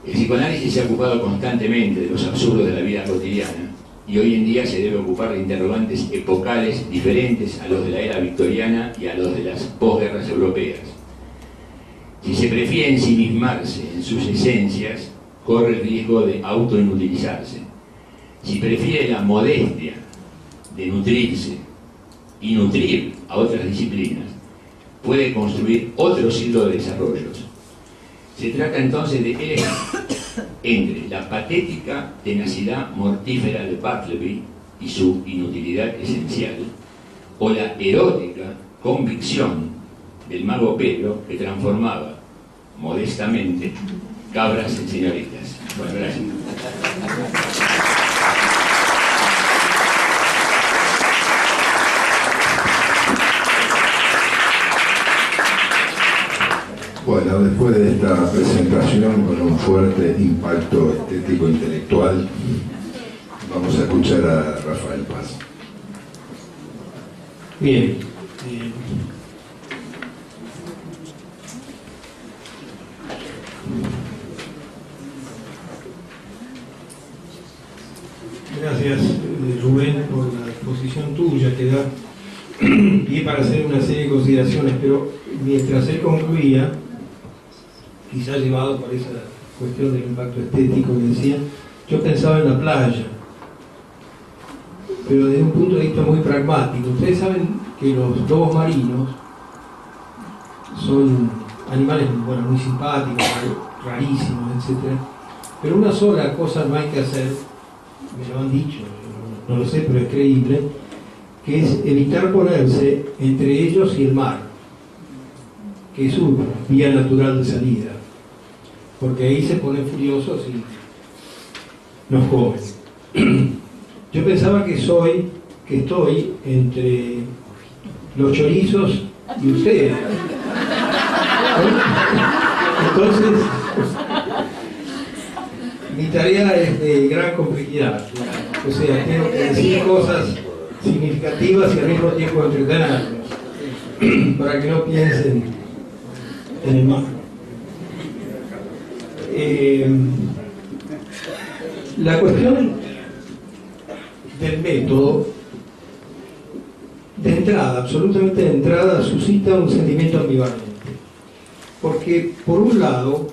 El psicoanálisis se ha ocupado constantemente de los absurdos de la vida cotidiana y hoy en día se debe ocupar de interrogantes epocales diferentes a los de la era victoriana y a los de las posguerras europeas. Si se prefiere ensimismarse en sus esencias, corre el riesgo de autoinutilizarse. Si prefiere la modestia de nutrirse y nutrir a otras disciplinas, puede construir otro ciclo de desarrollos. Se trata entonces de elegir entre la patética tenacidad mortífera de Bartleby y su inutilidad esencial, o la erótica convicción del mago Pedro que transformaba modestamente cabras en señoritas. Bueno, gracias. Bueno, después de esta presentación con un fuerte impacto estético-intelectual, vamos a escuchar a Rafael Paz. Bien. Gracias, Rubén, por la exposición tuya que da pie para hacer una serie de consideraciones, pero mientras él concluía, quizás llevado por esa cuestión del impacto estético que decía, yo pensaba en la playa, pero desde un punto de vista muy pragmático. Ustedes saben que los lobos marinos son animales, bueno, muy simpáticos, rarísimos, etc. Pero una sola cosa no hay que hacer, me lo han dicho, no lo sé, pero es creíble, que es evitar ponerse entre ellos y el mar, que es su vía natural de salida, porque ahí se ponen furiosos y nos comen. Yo pensaba que estoy entre los chorizos y ustedes. Entonces, mi tarea es de gran complejidad. O sea, tengo que decir cosas significativas y al mismo tiempo entretenerlos, para que no piensen en el mar. La cuestión del método, de entrada, absolutamente de entrada, suscita un sentimiento ambivalente. Porque, por un lado,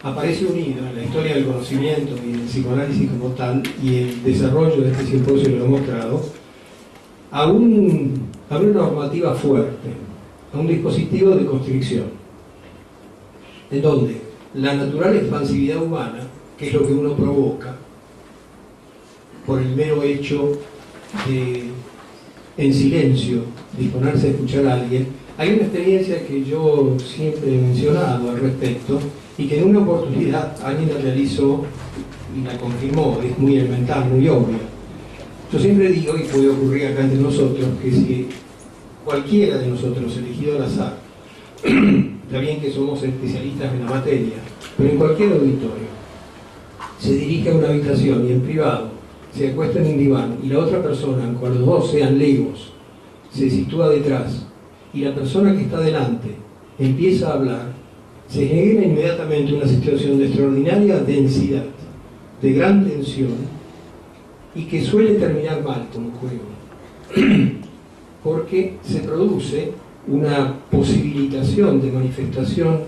aparece unido en la historia del conocimiento y del psicoanálisis como tal, y el desarrollo de este simposio lo ha mostrado, a una normativa fuerte, a un dispositivo de constricción, en donde la natural expansividad humana, que es lo que uno provoca, por el mero hecho de, en silencio, disponerse a escuchar a alguien. Hay una experiencia que yo siempre he mencionado al respecto y que en una oportunidad alguien la realizó y la confirmó, es muy elemental, muy obvia. Yo siempre digo, y puede ocurrir acá entre nosotros, que si cualquiera de nosotros, elegido al azar, está bien que somos especialistas en la materia, pero en cualquier auditorio, se dirige a una habitación y en privado se acuesta en un diván y la otra persona, aunque los dos sean legos, se sitúa detrás y la persona que está delante empieza a hablar, se genera inmediatamente una situación de extraordinaria densidad, de gran tensión y que suele terminar mal como juego, porque se produce una posibilitación de manifestación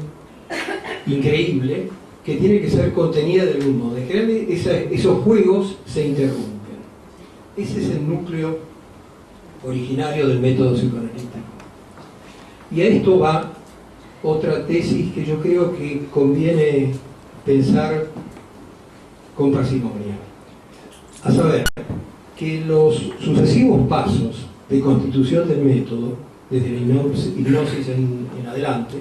increíble que tiene que ser contenida de algún modo. En general, esos juegos se interrumpen. Ese es el núcleo originario del método psicoanalítico. Y a esto va otra tesis que yo creo que conviene pensar con parsimonia. A saber, que los sucesivos pasos de constitución del método, desde la hipnosis en adelante,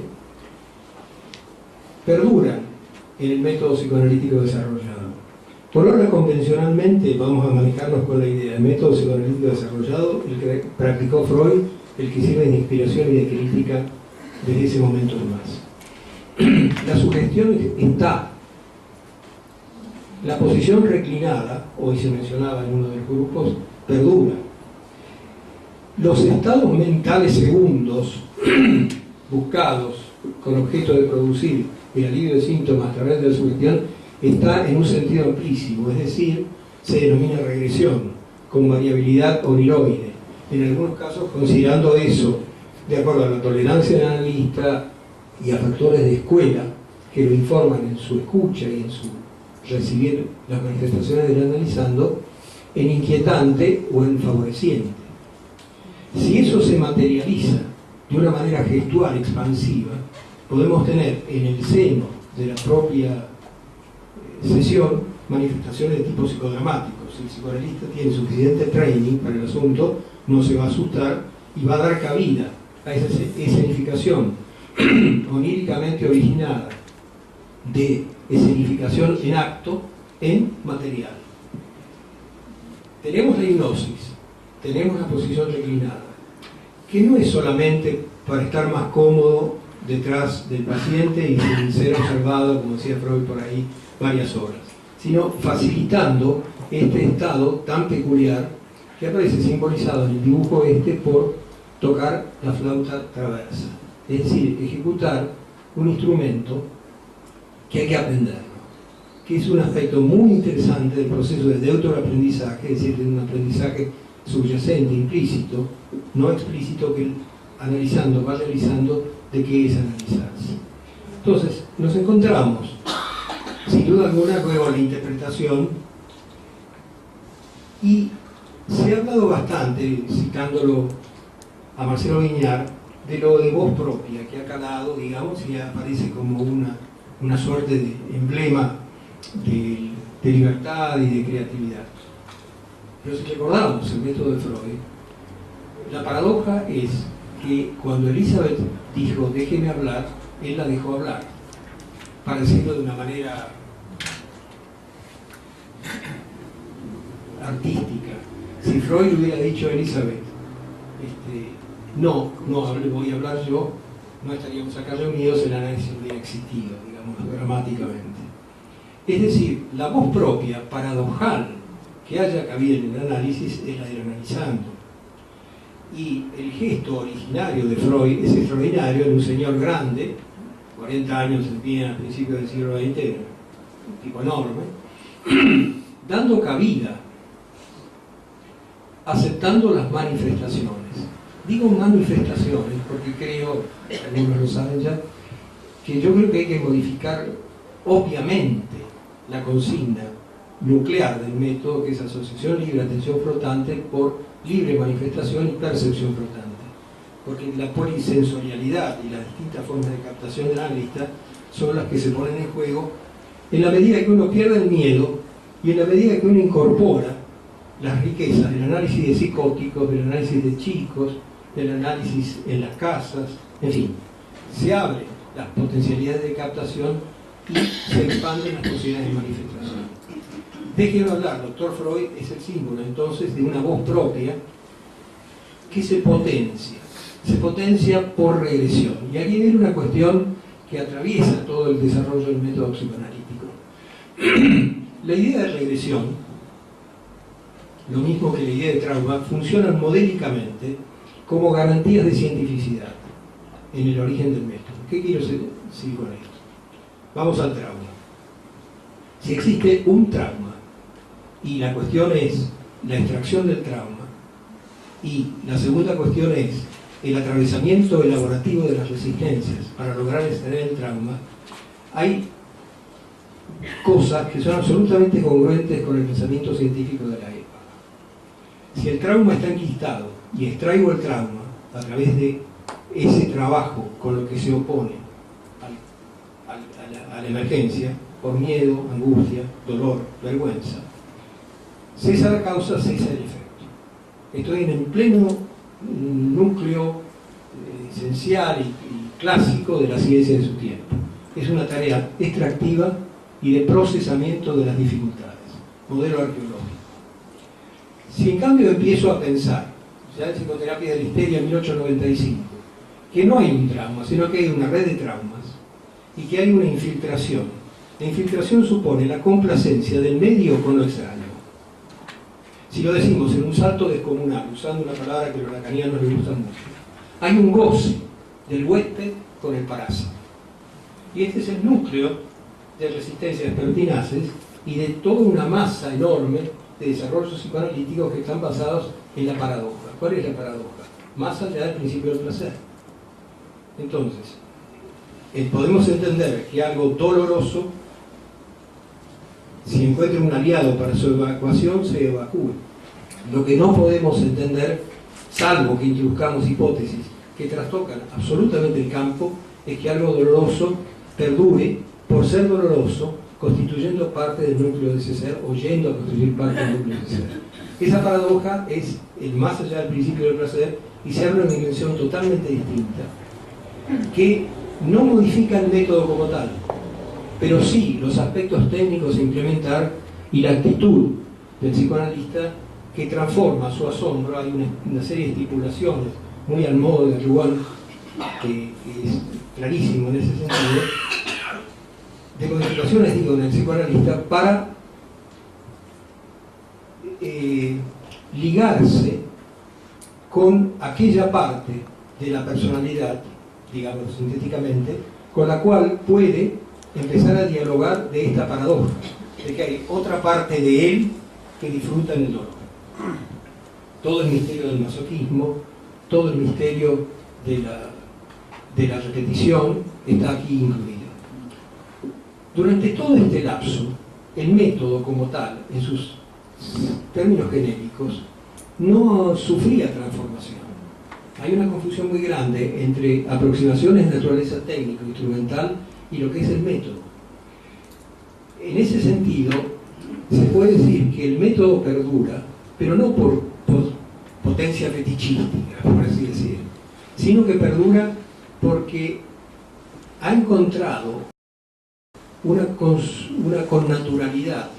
perduran en el método psicoanalítico desarrollado. Por ahora, convencionalmente, vamos a manejarnos con la idea del método psicoanalítico desarrollado, el que practicó Freud, el que sirve de inspiración y de crítica desde ese momento en más. La sugestión está. La posición reclinada, hoy se mencionaba en uno de los grupos, perdura. Los estados mentales segundos buscados con objeto de producir el alivio de síntomas a través de la sugestión está en un sentido amplísimo, es decir, se denomina regresión, con variabilidad oniroide. En algunos casos, considerando eso, de acuerdo a la tolerancia del analista y a factores de escuela que lo informan en su escucha y en su recibir las manifestaciones del analizando, en inquietante o en favoreciente. Si eso se materializa de una manera gestual expansiva, podemos tener en el seno de la propia sesión manifestaciones de tipo psicodramático. Si el psicoanalista tiene suficiente training para el asunto, no se va a asustar y va a dar cabida a esa escenificación oníricamente originada de escenificación en acto en material. Tenemos la hipnosis, tenemos la posición reclinada, que no es solamente para estar más cómodo detrás del paciente y sin ser observado, como decía Freud por ahí, varias horas, sino facilitando este estado tan peculiar que aparece simbolizado en el dibujo por tocar la flauta traversa, es decir, ejecutar un instrumento que hay que aprenderlo, que es un aspecto muy interesante del proceso de autoaprendizaje, es decir, de un aprendizaje subyacente, implícito, no explícito, que analizando, va realizando de qué es analizarse. Entonces, nos encontramos, sin duda alguna, luego a la interpretación, y se ha hablado bastante, citándolo a Marcelo Viñar, de lo de voz propia, que ha calado, digamos, y aparece como una suerte de emblema de libertad y de creatividad. Pero si recordamos el método de Freud, la paradoja es que cuando Elizabeth dijo déjeme hablar, él la dejó hablar, para decirlo de una manera artística. Si Freud hubiera dicho a Elizabeth no voy a hablar yo, no estaríamos acá reunidos, el análisis no hubiera existido, digamos, dramáticamente. Es decir, la voz propia, paradojal, que haya cabida en el análisis, es la del analizando. Y el gesto originario de Freud es extraordinario en un señor grande, 40 años en pie a principios del siglo XX, un tipo enorme, dando cabida, aceptando las manifestaciones. Digo manifestaciones porque creo, algunos lo saben ya, que yo creo que hay que modificar obviamente la consigna nuclear del método, que es asociación libre, atención flotante, por libre manifestación y percepción flotante. Porque la polisensorialidad y las distintas formas de captación del analista son las que se ponen en juego en la medida que uno pierde el miedo y en la medida que uno incorpora las riquezas del análisis de psicóticos, del análisis de chicos, del análisis en las casas, en fin, se abren las potencialidades de captación y se expanden las posibilidades de manifestación. Déjenme hablar, doctor Freud es el símbolo entonces de una voz propia que se potencia por regresión. Y aquí viene una cuestión que atraviesa todo el desarrollo del método psicoanalítico. La idea de regresión, lo mismo que la idea de trauma, funcionan modélicamente como garantías de cientificidad en el origen del método. ¿Qué quiero decir con esto? Vamos al trauma. Si existe un trauma y la cuestión es la extracción del trauma y la segunda cuestión es el atravesamiento elaborativo de las resistencias para lograr extraer el trauma, hay cosas que son absolutamente congruentes con el pensamiento científico de la época. Si el trauma está enquistado y extraigo el trauma a través de ese trabajo con lo que se opone a la emergencia, por miedo, angustia, dolor, vergüenza, cesa la causa, cesa el efecto. Estoy en el pleno núcleo esencial y clásico de la ciencia de su tiempo. Es una tarea extractiva y de procesamiento de las dificultades, modelo arqueológico. Si en cambio empiezo a pensar, ya en Psicoterapia de la Histeria en 1895, que no hay un trauma, sino que hay una red de traumas y que hay una infiltración. La infiltración supone la complacencia del medio con lo extraño. Si lo decimos en un salto descomunal, usando una palabra que a los lacanianos les gusta mucho, hay un goce del huésped con el parásito. Y este es el núcleo de resistencias pertinaces y de toda una masa enorme de desarrollos psicoanalíticos que están basados en la paradoja. ¿Cuál es la paradoja? Más allá del principio del placer. Entonces, podemos entender que algo doloroso, si encuentra un aliado para su evacuación, se evacúe. Lo que no podemos entender, salvo que introduzcamos hipótesis que trastocan absolutamente el campo, es que algo doloroso perdure por ser doloroso, constituyendo parte del núcleo de ese ser, o yendo a constituir parte del núcleo de ese ser. Esa paradoja es el más allá del principio del placer y se abre una dimensión totalmente distinta que no modifica el método como tal, pero sí los aspectos técnicos a implementar y la actitud del psicoanalista que transforma su asombro. Hay una serie de estipulaciones muy al modo de Rouen, que es clarísimo en ese sentido, de modificaciones, digo, en el psicoanalista para ligarse con aquella parte de la personalidad, digamos sintéticamente, con la cual puede empezar a dialogar de esta paradoja, de que hay otra parte de él que disfruta en el dolor. Todo el misterio del masoquismo, todo el misterio de la repetición está aquí incluido. Durante todo este lapso, el método como tal, en sus términos genéricos, no sufría transformación. Hay una confusión muy grande entre aproximaciones de naturaleza técnico-instrumental y lo que es el método. En ese sentido, se puede decir que el método perdura, pero no por potencia fetichística, por así decir, sino que perdura porque ha encontrado una connaturalidad,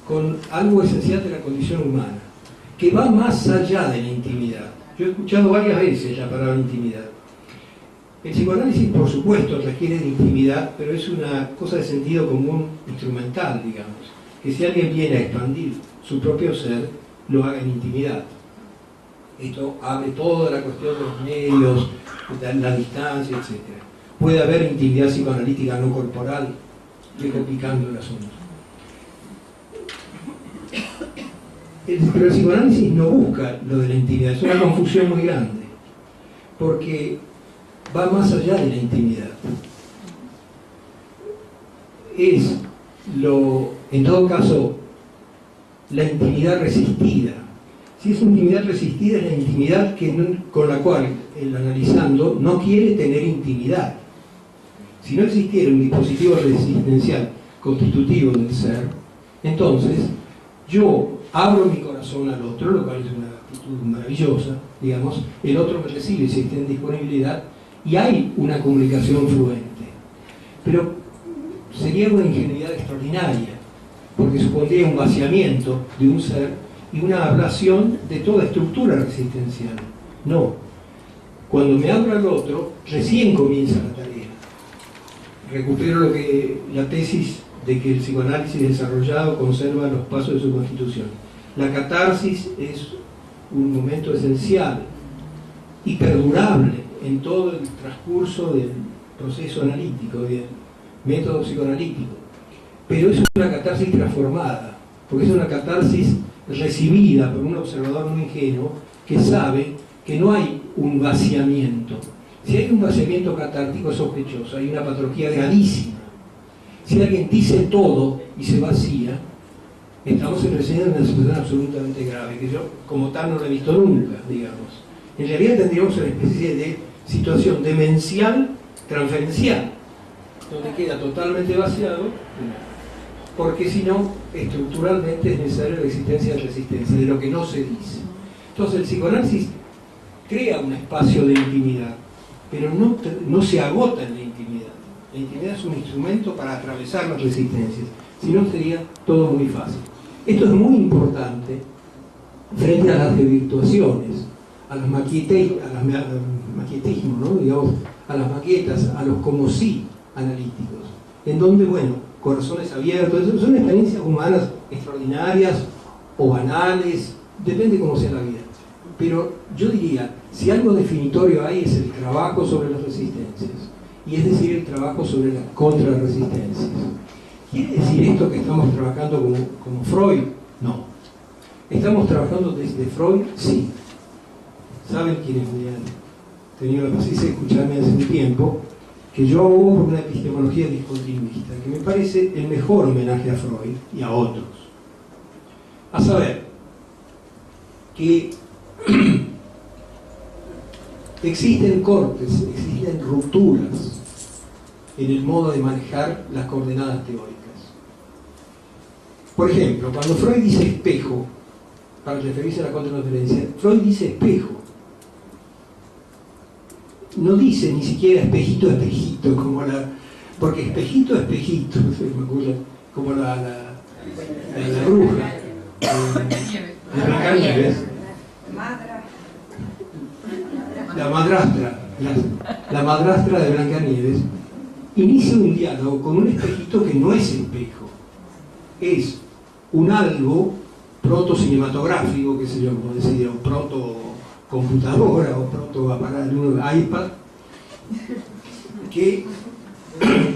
con algo esencial de la condición humana, que va más allá de la intimidad. Yo he escuchado varias veces la palabra intimidad. El psicoanálisis, por supuesto, requiere de intimidad, pero es una cosa de sentido común instrumental, digamos. Que si alguien viene a expandir su propio ser, lo haga en intimidad. Esto abre toda la cuestión de los medios, la distancia, etc. Puede haber intimidad psicoanalítica no corporal, estoy complicando el asunto. Pero el psicoanálisis no busca lo de la intimidad, es una confusión muy grande, porque va más allá de la intimidad. Es en todo caso, la intimidad resistida. Si es intimidad resistida, es la intimidad con la cual el analizando no quiere tener intimidad. Si no existiera un dispositivo resistencial constitutivo del ser, entonces yo abro mi corazón al otro, lo cual es una actitud maravillosa, digamos, el otro me recibe si está en disponibilidad y hay una comunicación fluente. Pero sería una ingenuidad extraordinaria, porque supondría un vaciamiento de un ser y una ablación de toda estructura resistencial. No. Cuando me abro al otro, recién comienza la tarea. Recupero la tesis de que el psicoanálisis desarrollado conserva los pasos de su constitución. La catarsis es un momento esencial y perdurable en todo el transcurso del proceso analítico, del método psicoanalítico. Pero es una catarsis transformada, porque es una catarsis recibida por un observador muy ingenuo que sabe que no hay un vaciamiento. Si hay un vaciamiento catártico es sospechoso, hay una patología gravísima. Si alguien dice todo y se vacía, estamos en presencia de una situación absolutamente grave, que yo como tal no la he visto nunca, digamos. En realidad tendríamos una especie de situación demencial transferencial, donde queda totalmente vaciado, porque si no, estructuralmente es necesaria la existencia de resistencia, de lo que no se dice. Entonces el psicoanálisis crea un espacio de intimidad, pero no se agota en la intimidad. La intimidad es un instrumento para atravesar las resistencias, si no sería todo muy fácil. Esto es muy importante frente a las desvirtuaciones, a los maquietismos, ¿no? Digamos, a las maquetas, a los como sí analíticos, en donde, bueno, corazones abiertos, son experiencias humanas extraordinarias o banales, depende cómo sea la vida. Pero yo diría, si algo definitorio hay es el trabajo sobre las resistencias, y es decir, el trabajo sobre las contrarresistencias. ¿Quiere decir esto que estamos trabajando como Freud? No. ¿Estamos trabajando desde Freud? Sí. ¿Saben quiénes me han tenido la paciencia de escucharme hace un tiempo? Que yo abogo por una epistemología discontinuista, que me parece el mejor homenaje a Freud y a otros. A saber, que existen cortes, existen rupturas en el modo de manejar las coordenadas teóricas. Por ejemplo, cuando Freud dice espejo, para referirse a la contratransferencia. Freud dice espejo. No dice ni siquiera espejito, espejito, como porque espejito, espejito, se me ocurre, como la bruja de Blancanieves. La madrastra de Blancanieves inicia un diálogo con un espejito que no es espejo, es un algo proto-cinematográfico, qué sé yo, como decía, o proto-computadora o proto-aparato, iPad, que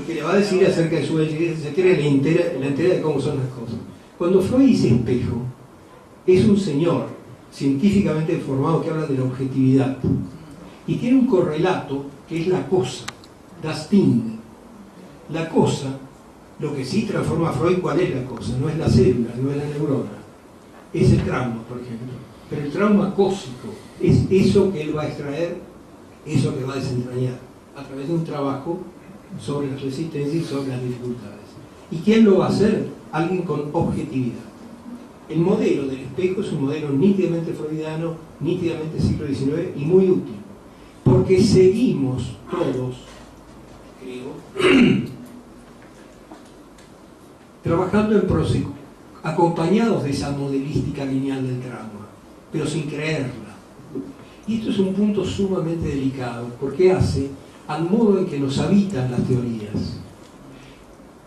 le va a decir acerca de su belleza, se quiere la entera de cómo son las cosas. Cuando Freud dice espejo, es un señor científicamente formado que habla de la objetividad y tiene un correlato que es la cosa, das Ding. La cosa, lo que sí transforma a Freud, ¿cuál es la cosa? No es la célula, no es la neurona, es el trauma, por ejemplo. Pero el trauma cósico es eso que él va a extraer, eso que va a desentrañar a través de un trabajo sobre las resistencias y sobre las dificultades. ¿Y quién lo va a hacer? Alguien con objetividad. El modelo del espejo es un modelo nítidamente freudiano, nítidamente siglo XIX y muy útil, porque seguimos todos, creo, trabajando en proceso, acompañados de esa modelística lineal del trauma, pero sin creerla. Y esto es un punto sumamente delicado, porque hace al modo en que nos habitan las teorías.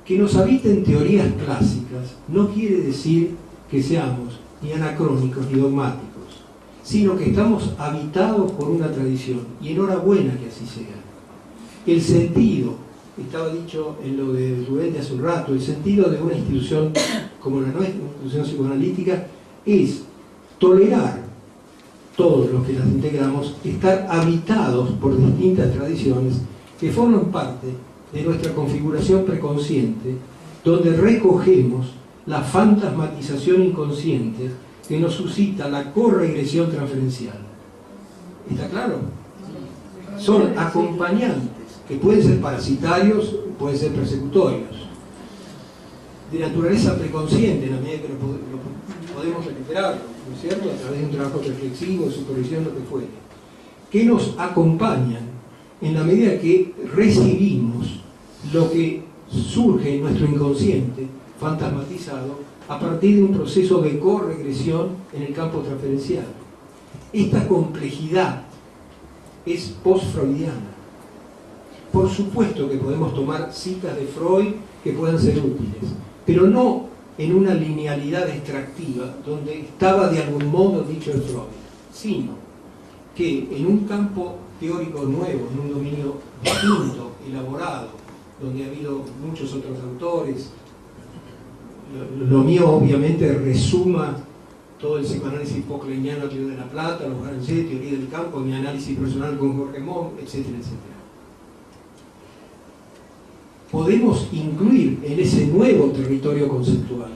Que nos habiten teorías clásicas no quiere decir que seamos ni anacrónicos ni dogmáticos, sino que estamos habitados por una tradición, y enhorabuena que así sea. El sentido, estaba dicho en lo de Rubén de hace un rato, el sentido de una institución como la nuestra, una institución psicoanalítica, es tolerar, todos los que las integramos, estar habitados por distintas tradiciones que forman parte de nuestra configuración preconsciente, donde recogemos la fantasmatización inconsciente que nos suscita la corregresión transferencial. ¿Está claro? Son acompañantes que pueden ser parasitarios, pueden ser persecutorios, de naturaleza preconsciente en la medida que lo podemos recuperarlo, ¿no es cierto?, a través de un trabajo reflexivo, de supervisión, lo que fuere, que nos acompañan en la medida que recibimos lo que surge en nuestro inconsciente fantasmatizado a partir de un proceso de corregresión en el campo transferencial. Esta complejidad es post-freudiana. Por supuesto que podemos tomar citas de Freud que puedan ser útiles, pero no en una linealidad extractiva donde estaba de algún modo dicho el Freud, sino que en un campo teórico nuevo, en un dominio distinto, elaborado, donde ha habido muchos otros autores. Lo mío obviamente resuma todo el psicoanálisis post-kleiniano a Río de la Plata, los Garanger, teoría del campo, mi análisis personal con Jorge Montt, etcétera, etcétera. Podemos incluir en ese nuevo territorio conceptual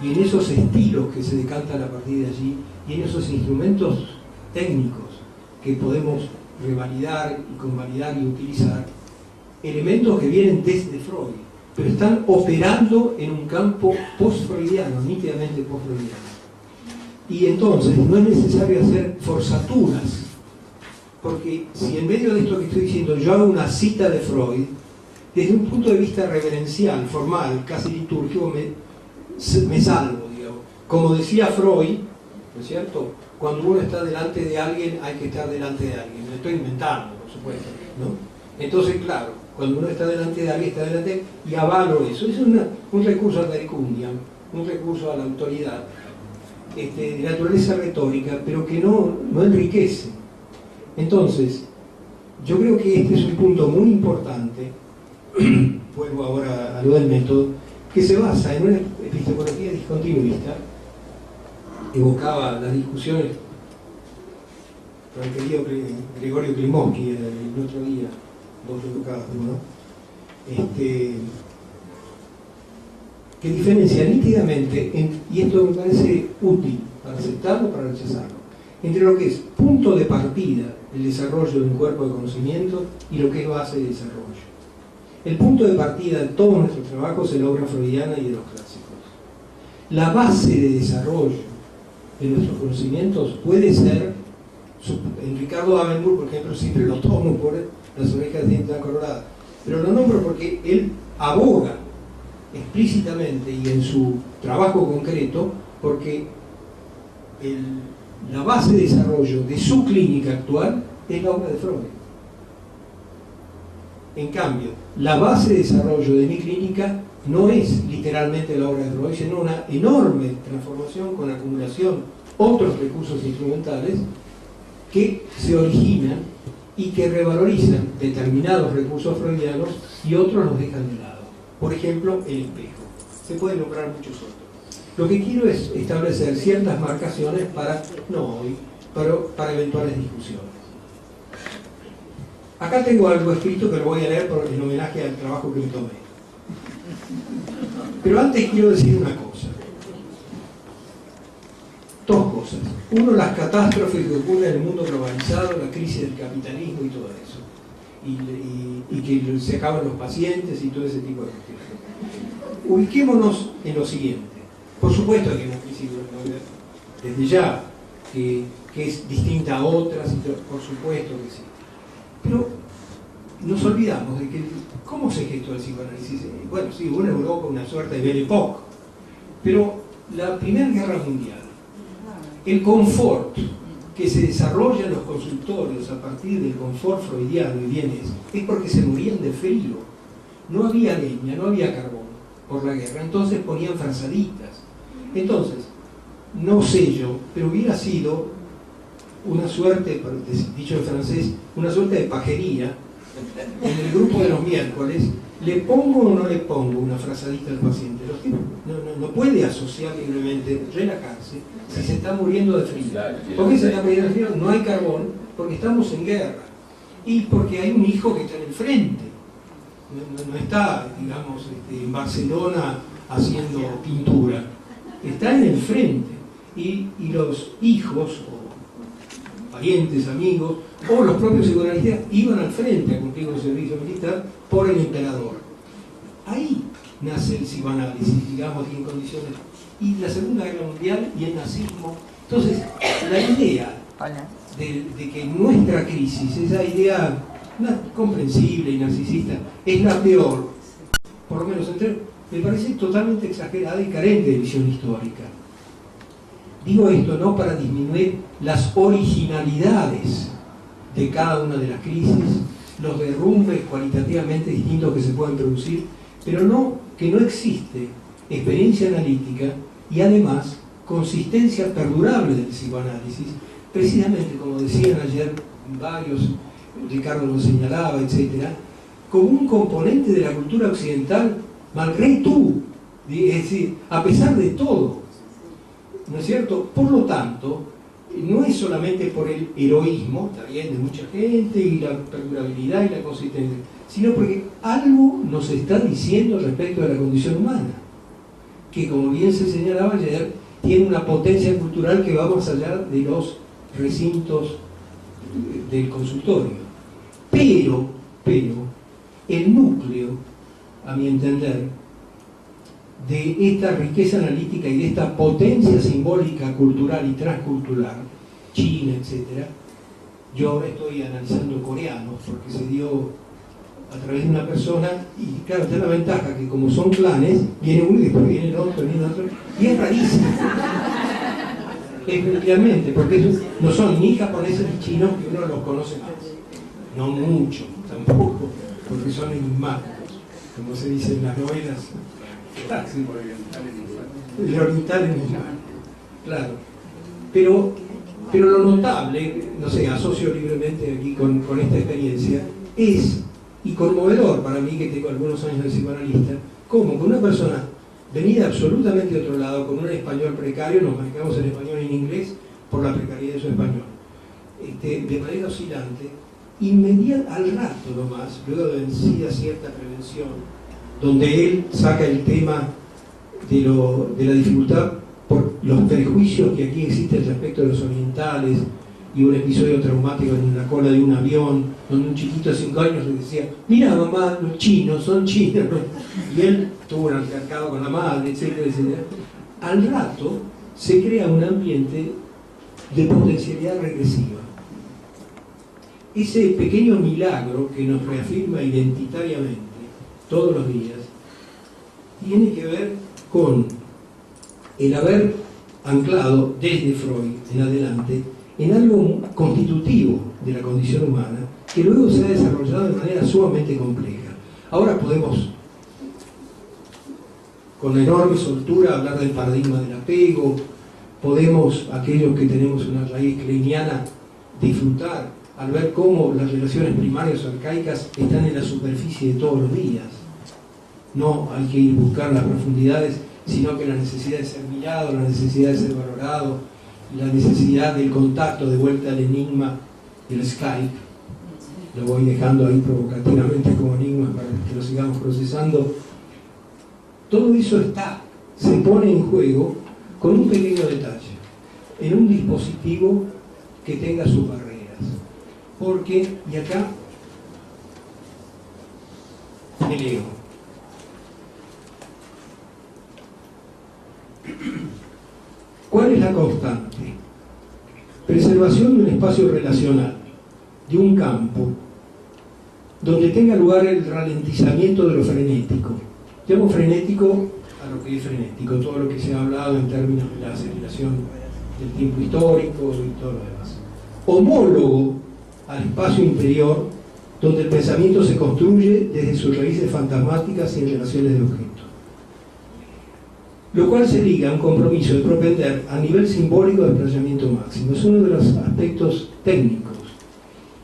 y en esos estilos que se decantan a partir de allí y en esos instrumentos técnicos que podemos revalidar y convalidar y utilizar, elementos que vienen desde Freud, pero están operando en un campo post-freudiano, nítidamente post-freudiano. Y entonces no es necesario hacer forzaturas, porque si en medio de esto que estoy diciendo yo hago una cita de Freud, desde un punto de vista reverencial, formal, casi litúrgico, me salvo, digamos. Como decía Freud, ¿no es cierto?, cuando uno está delante de alguien hay que estar delante de alguien. Lo estoy inventando, por supuesto, ¿no? Entonces, claro, cuando uno está delante de alguien, está delante, y avalo eso. Es un recurso al verecundiam, un recurso a la autoridad, de naturaleza retórica, pero que no enriquece. Entonces, yo creo que este es un punto muy importante, vuelvo ahora a lo del método, que se basa en una epistemología discontinuista. Evocaba las discusiones con el querido Gregorio Klimovsky el otro día, vos lo evocabas, ¿no? Que diferencia nítidamente, y esto me parece útil para aceptarlo o para rechazarlo, entre lo que es punto de partida del desarrollo de un cuerpo de conocimiento y lo que es base de desarrollo. El punto de partida de todos nuestros trabajos es la obra freudiana y de los clásicos. La base de desarrollo de nuestros conocimientos puede ser, en Ricardo Avenburg, por ejemplo, siempre lo tomo por las orejas de diente coloradas, pero lo nombro porque él aboga explícitamente y en su trabajo concreto porque la base de desarrollo de su clínica actual es la obra de Freud. En cambio, la base de desarrollo de mi clínica no es literalmente la obra de Freud, sino una enorme transformación con acumulación otros recursos instrumentales que se originan y que revalorizan determinados recursos freudianos y otros los dejan de lado. Por ejemplo, el espejo. Se pueden lograr muchos otros. Lo que quiero es establecer ciertas marcaciones para, no hoy, pero para eventuales discusiones. Acá tengo algo escrito que lo voy a leer en homenaje al trabajo que me tomé. Pero antes quiero decir una cosa. Dos cosas. Uno, las catástrofes que ocurren en el mundo globalizado, la crisis del capitalismo y todo eso. Y que se acaban los pacientes y todo ese tipo de cuestiones. Ubiquémonos en lo siguiente. Por supuesto que hay una crisis desde ya, que es distinta a otras, por supuesto que sí. Pero nos olvidamos de que, ¿cómo se gestó el psicoanálisis? Bueno, sí, hubo en Europa una suerte de Belle Époque, pero la Primera Guerra Mundial, el confort que se desarrolla en los consultorios a partir del confort freudiano, y bien es porque se morían de frío. No había leña, no había carbón por la guerra, entonces ponían frazaditas. Entonces, no sé yo, pero hubiera sido una suerte, dicho en francés, una suerte de pajería en el grupo de los miércoles. ¿Le pongo o no le pongo una frazadita al paciente? Los tipos no puede asociar libremente, relajarse, si se está muriendo de frío. ¿Por qué se está muriendo de frío? No hay carbón, porque estamos en guerra. Y porque hay un hijo que está en el frente. No está, digamos, en Barcelona haciendo pintura. Está en el frente. Y los hijos, o parientes, amigos, o los propios psicoanalistas iban al frente a cumplir un servicio militar por el emperador. Ahí nace el psicoanálisis, digamos, en condiciones. Y la Segunda Guerra Mundial y el nazismo. Entonces, la idea de que nuestra crisis, esa idea comprensible y narcisista, es la peor, por lo menos me parece totalmente exagerada y carente de visión histórica. Digo esto no para disminuir las originalidades de cada una de las crisis, los derrumbes cualitativamente distintos que se pueden producir, pero que no existe experiencia analítica y además consistencia perdurable del psicoanálisis, precisamente como decían ayer varios, Ricardo lo señalaba, etcétera, como un componente de la cultura occidental malgré tout, es decir, a pesar de todo, ¿no es cierto? Por lo tanto, no es solamente por el heroísmo, está bien, de mucha gente, y la perdurabilidad y la consistencia, sino porque algo nos está diciendo respecto de la condición humana, que como bien se señalaba ayer, tiene una potencia cultural que va más allá de los recintos del consultorio. Pero, el núcleo, a mi entender, de esta riqueza analítica y de esta potencia simbólica, cultural y transcultural, China, etc. Yo ahora estoy analizando coreanos porque se dio a través de una persona y claro, tiene la ventaja que como son clanes, viene uno y después viene el otro, y es rarísimo. Efectivamente, porque no son ni japoneses ni chinos, que uno los conoce más. No mucho, tampoco, porque son enigmáticos, como se dice en las novelas. Sí. El oriental enigmático, claro. Pero lo notable, no sé, asocio libremente aquí con esta experiencia, es, y conmovedor para mí que tengo algunos años de psicoanalista, como que una persona venida absolutamente de otro lado, con un español precario, nos manejamos en español y en inglés por la precariedad de su español, de manera oscilante, al rato nomás, luego de vencida cierta prevención, donde él saca el tema de la dificultad por los prejuicios que aquí existen respecto de los orientales, y un episodio traumático en la cola de un avión, donde un chiquito de 5 años le decía, mira mamá, los chinos son chinos, y él tuvo un altercado con la madre, etcétera, etcétera. Al rato se crea un ambiente de potencialidad regresiva. Ese pequeño milagro que nos reafirma identitariamente todos los días tiene que ver con el haber anclado desde Freud en adelante en algo constitutivo de la condición humana que luego se ha desarrollado de manera sumamente compleja. Ahora podemos, con enorme soltura, hablar del paradigma del apego, podemos, aquellos que tenemos una raíz kleiniana, disfrutar al ver cómo las relaciones primarias o arcaicas están en la superficie de todos los días. No hay que ir a buscar las profundidades, sino que la necesidad de ser mirado, la necesidad de ser valorado, la necesidad del contacto, de vuelta al enigma del Skype, lo voy dejando ahí provocativamente como enigma para que lo sigamos procesando. Todo eso se pone en juego con un pequeño detalle, en un dispositivo que tenga sus barreras. Porque, y acá, el ego. ¿Cuál es la constante? Preservación de un espacio relacional, de un campo, donde tenga lugar el ralentizamiento de lo frenético. Llamo frenético a lo que es frenético, todo lo que se ha hablado en términos de la aceleración del tiempo histórico y todo lo demás. Homólogo al espacio interior, donde el pensamiento se construye desde sus raíces fantasmáticas y en relaciones de objetos. Lo cual se liga a un compromiso de propender a nivel simbólico de explayamiento máximo. Es uno de los aspectos técnicos.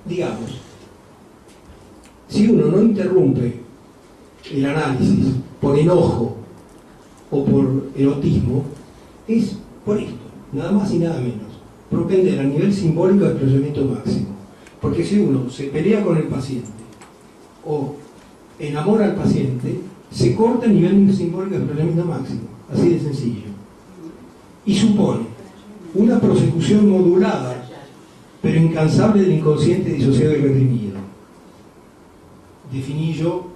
Digamos, si uno no interrumpe el análisis por enojo o por erotismo, es por esto, nada más y nada menos, propender a nivel simbólico de explayamiento máximo. Porque si uno se pelea con el paciente o enamora al paciente, se corta el nivel simbólico de explayamiento máximo, así de sencillo. Y supone una prosecución modulada, pero incansable del inconsciente disociado y reprimido. Definí yo,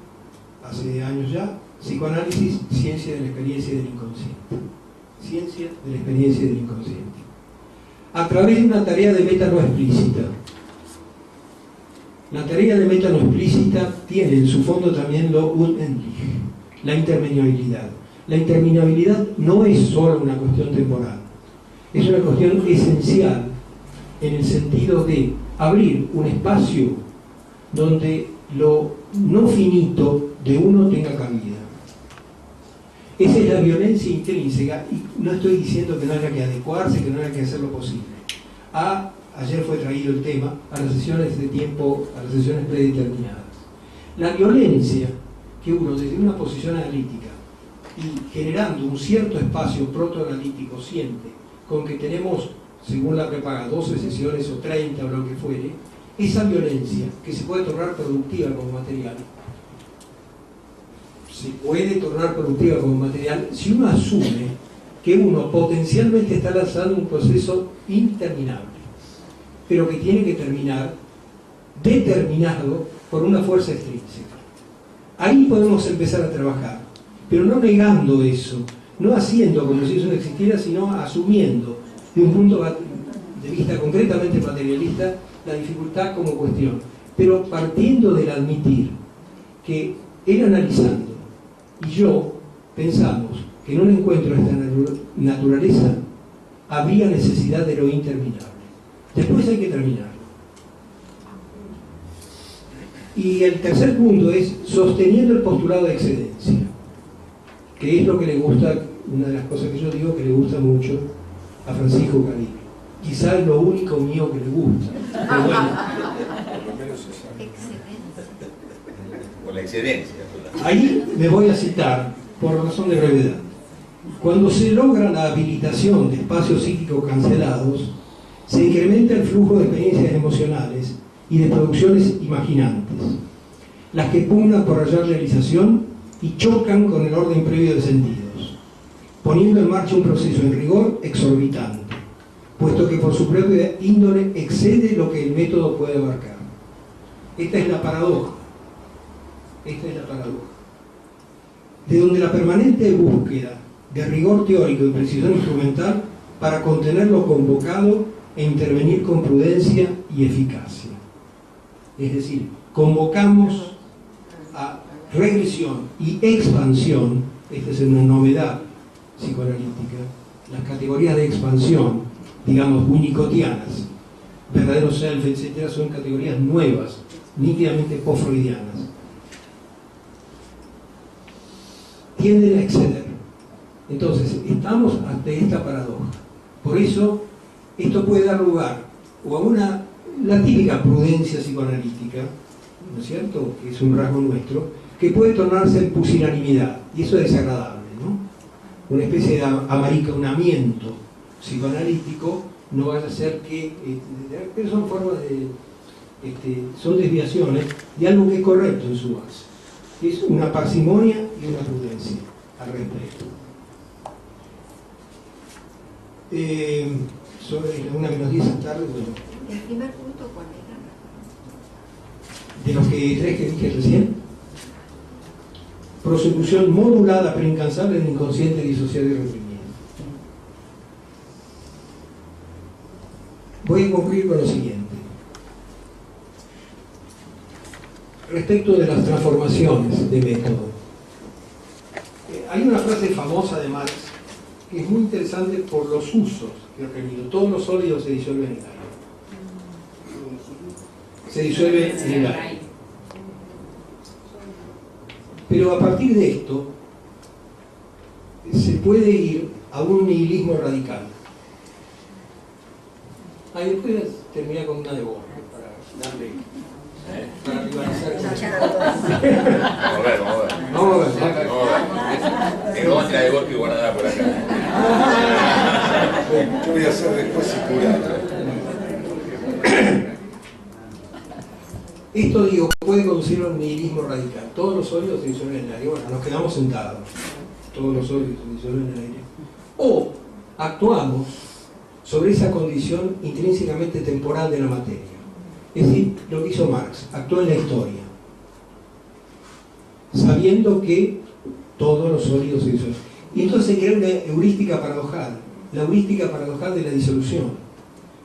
hace años ya, psicoanálisis, ciencia de la experiencia del inconsciente. Ciencia de la experiencia del inconsciente. A través de una tarea de meta no explícita. La tarea de meta no explícita tiene en su fondo también lo unendlich, la interminabilidad. La interminabilidad no es solo una cuestión temporal, es una cuestión esencial en el sentido de abrir un espacio donde lo no finito de uno tenga cabida. Esa es la violencia intrínseca, y no estoy diciendo que no haya que adecuarse, que no haya que hacer lo posible. Ayer fue traído el tema a las sesiones de tiempo, a las sesiones predeterminadas. La violencia que uno desde una posición analítica y generando un cierto espacio protoanalítico siente con que tenemos, según la prepaga, 12 sesiones o 30 o lo que fuere, esa violencia que se puede tornar productiva como material, se puede tornar productiva como material si uno asume que uno potencialmente está lanzando un proceso interminable, pero que tiene que terminar determinado por una fuerza extrínseca. Ahí podemos empezar a trabajar, pero no negando eso, no haciendo como si eso no existiera, sino asumiendo de un punto de vista concretamente materialista la dificultad como cuestión, pero partiendo del admitir que él analizando y yo pensamos que en un encuentro de esta naturaleza habría necesidad de lo interminable. Después hay que terminarlo. Y el tercer punto es sosteniendo el postulado de excedencia, que es lo que le gusta, una de las cosas que yo digo que le gusta mucho a Francisco Cadí. Quizá es lo único mío que le gusta. Pero bueno. Por la excedencia. Ahí me voy a citar, por razón de brevedad. Cuando se logra la habilitación de espacios psíquicos cancelados, se incrementa el flujo de experiencias emocionales y de producciones imaginantes, las que pugnan por hallar realización y chocan con el orden previo de sentidos, poniendo en marcha un proceso en rigor exorbitante, puesto que por su propia índole excede lo que el método puede abarcar. Esta es la paradoja. De donde la permanente búsqueda de rigor teórico y precisión instrumental para contener lo convocado e intervenir con prudencia y eficacia. Es decir, convocamos a regresión y expansión. Esta es una novedad psicoanalítica. Las categorías de expansión, digamos, winnicottianas, verdadero self, etcétera, son categorías nuevas, nítidamente post-freudianas. Tienden a exceder. Entonces, estamos ante esta paradoja. Por eso, esto puede dar lugar o a la típica prudencia psicoanalítica, ¿no es cierto?, que es un rasgo nuestro, que puede tornarse en pusilanimidad, y eso es desagradable, ¿no? Una especie de amariconamiento psicoanalítico, no vaya a ser que... pero son formas de... son desviaciones de algo que es correcto en su base. Es una parsimonia y una prudencia al respecto. Sobre la 1:10 de la tarde, bueno. ¿El primer punto cuál era? De los tres que dije recién. Prosecución modulada pero incansable del inconsciente disociado y reprimido. Voy a concluir con lo siguiente. Respecto de las transformaciones de método. Hay una frase famosa de Marx que es muy interesante por los usos que ha tenido. Todos los sólidos se disuelven en el aire. Se disuelve en el aire. Pero a partir de esto se puede ir a un nihilismo radical. Ahí después terminar con una de Borges para darle, para rivalizar. Vamos a ver. Tengo otra de Borges guardada por acá. Yo voy a hacer después circular. Esto, digo, puede conducir a un nihilismo radical. Todos los sólidos se disuelven en el aire. Bueno, nos quedamos sentados. Todos los sólidos se disuelven en el aire. O actuamos sobre esa condición intrínsecamente temporal de la materia. Es decir, lo que hizo Marx, actuó en la historia, sabiendo que todos los sólidos se disuelven. Y entonces se crea una heurística paradojal, la heurística paradojal de la disolución,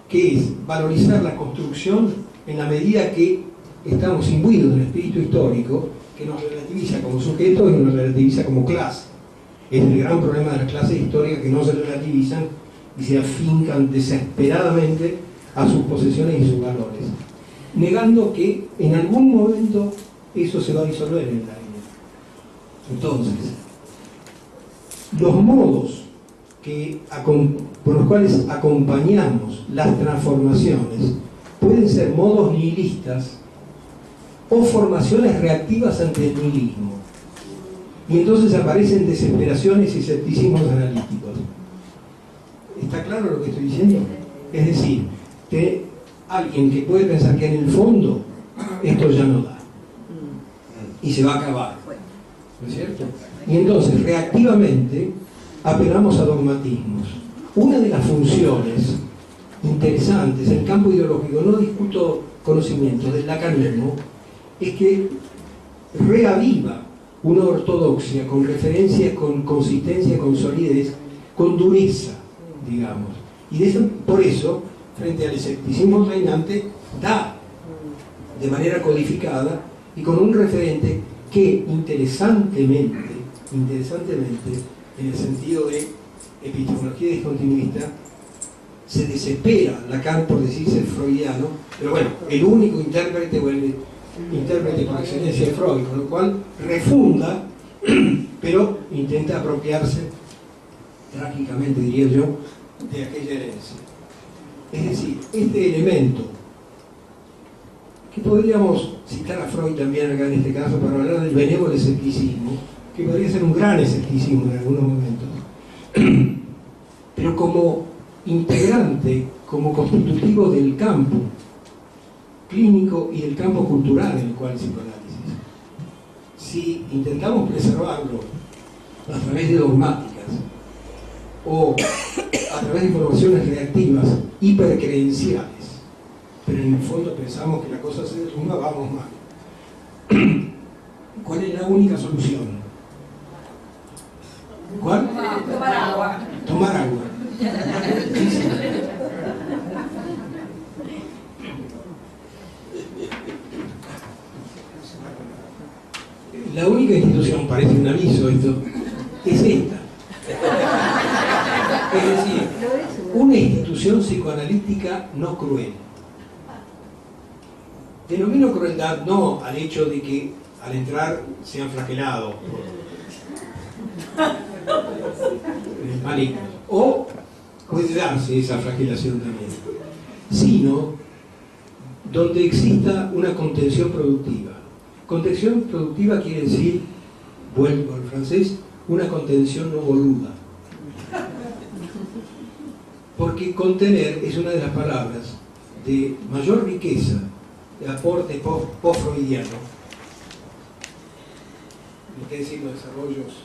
que es valorizar la construcción en la medida que estamos imbuidos del espíritu histórico que nos relativiza como sujetos y nos relativiza como clase. Es el gran problema de las clases históricas, que no se relativizan y se afincan desesperadamente a sus posesiones y sus valores, negando que en algún momento eso se va a disolver en el aire. Entonces, los modos por los cuales acompañamos las transformaciones pueden ser modos nihilistas o formaciones reactivas ante el nihilismo. Y entonces aparecen desesperaciones y escepticismos analíticos. ¿Está claro lo que estoy diciendo? Es decir, que alguien que puede pensar que en el fondo esto ya no da y se va a acabar, ¿no es cierto? Y entonces reactivamente apelamos a dogmatismos. Una de las funciones interesantes en el campo ideológico, no discuto conocimientos del lacanismo, es que reaviva una ortodoxia con referencia, con consistencia, con solidez, con dureza, digamos. Y por eso, frente al escepticismo reinante, da de manera codificada y con un referente que interesantemente, en el sentido de epistemología discontinuista, se desespera Lacan por decirse freudiano, pero bueno, el único intérprete o el intérprete por excelencia de Freud, con lo cual refunda, pero intenta apropiarse, trágicamente diría yo, de aquella herencia. Es decir, este elemento, que podríamos citar a Freud también acá en este caso para hablar del benévolo escepticismo, que podría ser un gran escepticismo en algunos momentos, pero como integrante, como constitutivo del campo clínico y del campo cultural en el cual el psicoanálisis. Si intentamos preservarlo a través de dogmáticas o a través de informaciones reactivas hipercredenciales, pero en el fondo pensamos que la cosa se derrumba, vamos mal. ¿Cuál es la única solución? ¿Cuál? Tomar agua. Tomar agua. La única institución, parece un aviso esto, es esta. Es decir, una institución psicoanalítica no cruel. Denomino crueldad no al hecho de que al entrar sean flagelados malignos, o puede darse esa flagelación también, sino donde exista una contención productiva. Contención productiva quiere decir, vuelvo al francés, una contención no boluda. Porque contener es una de las palabras de mayor riqueza, de aporte post-freudiano. Lo que decir los desarrollos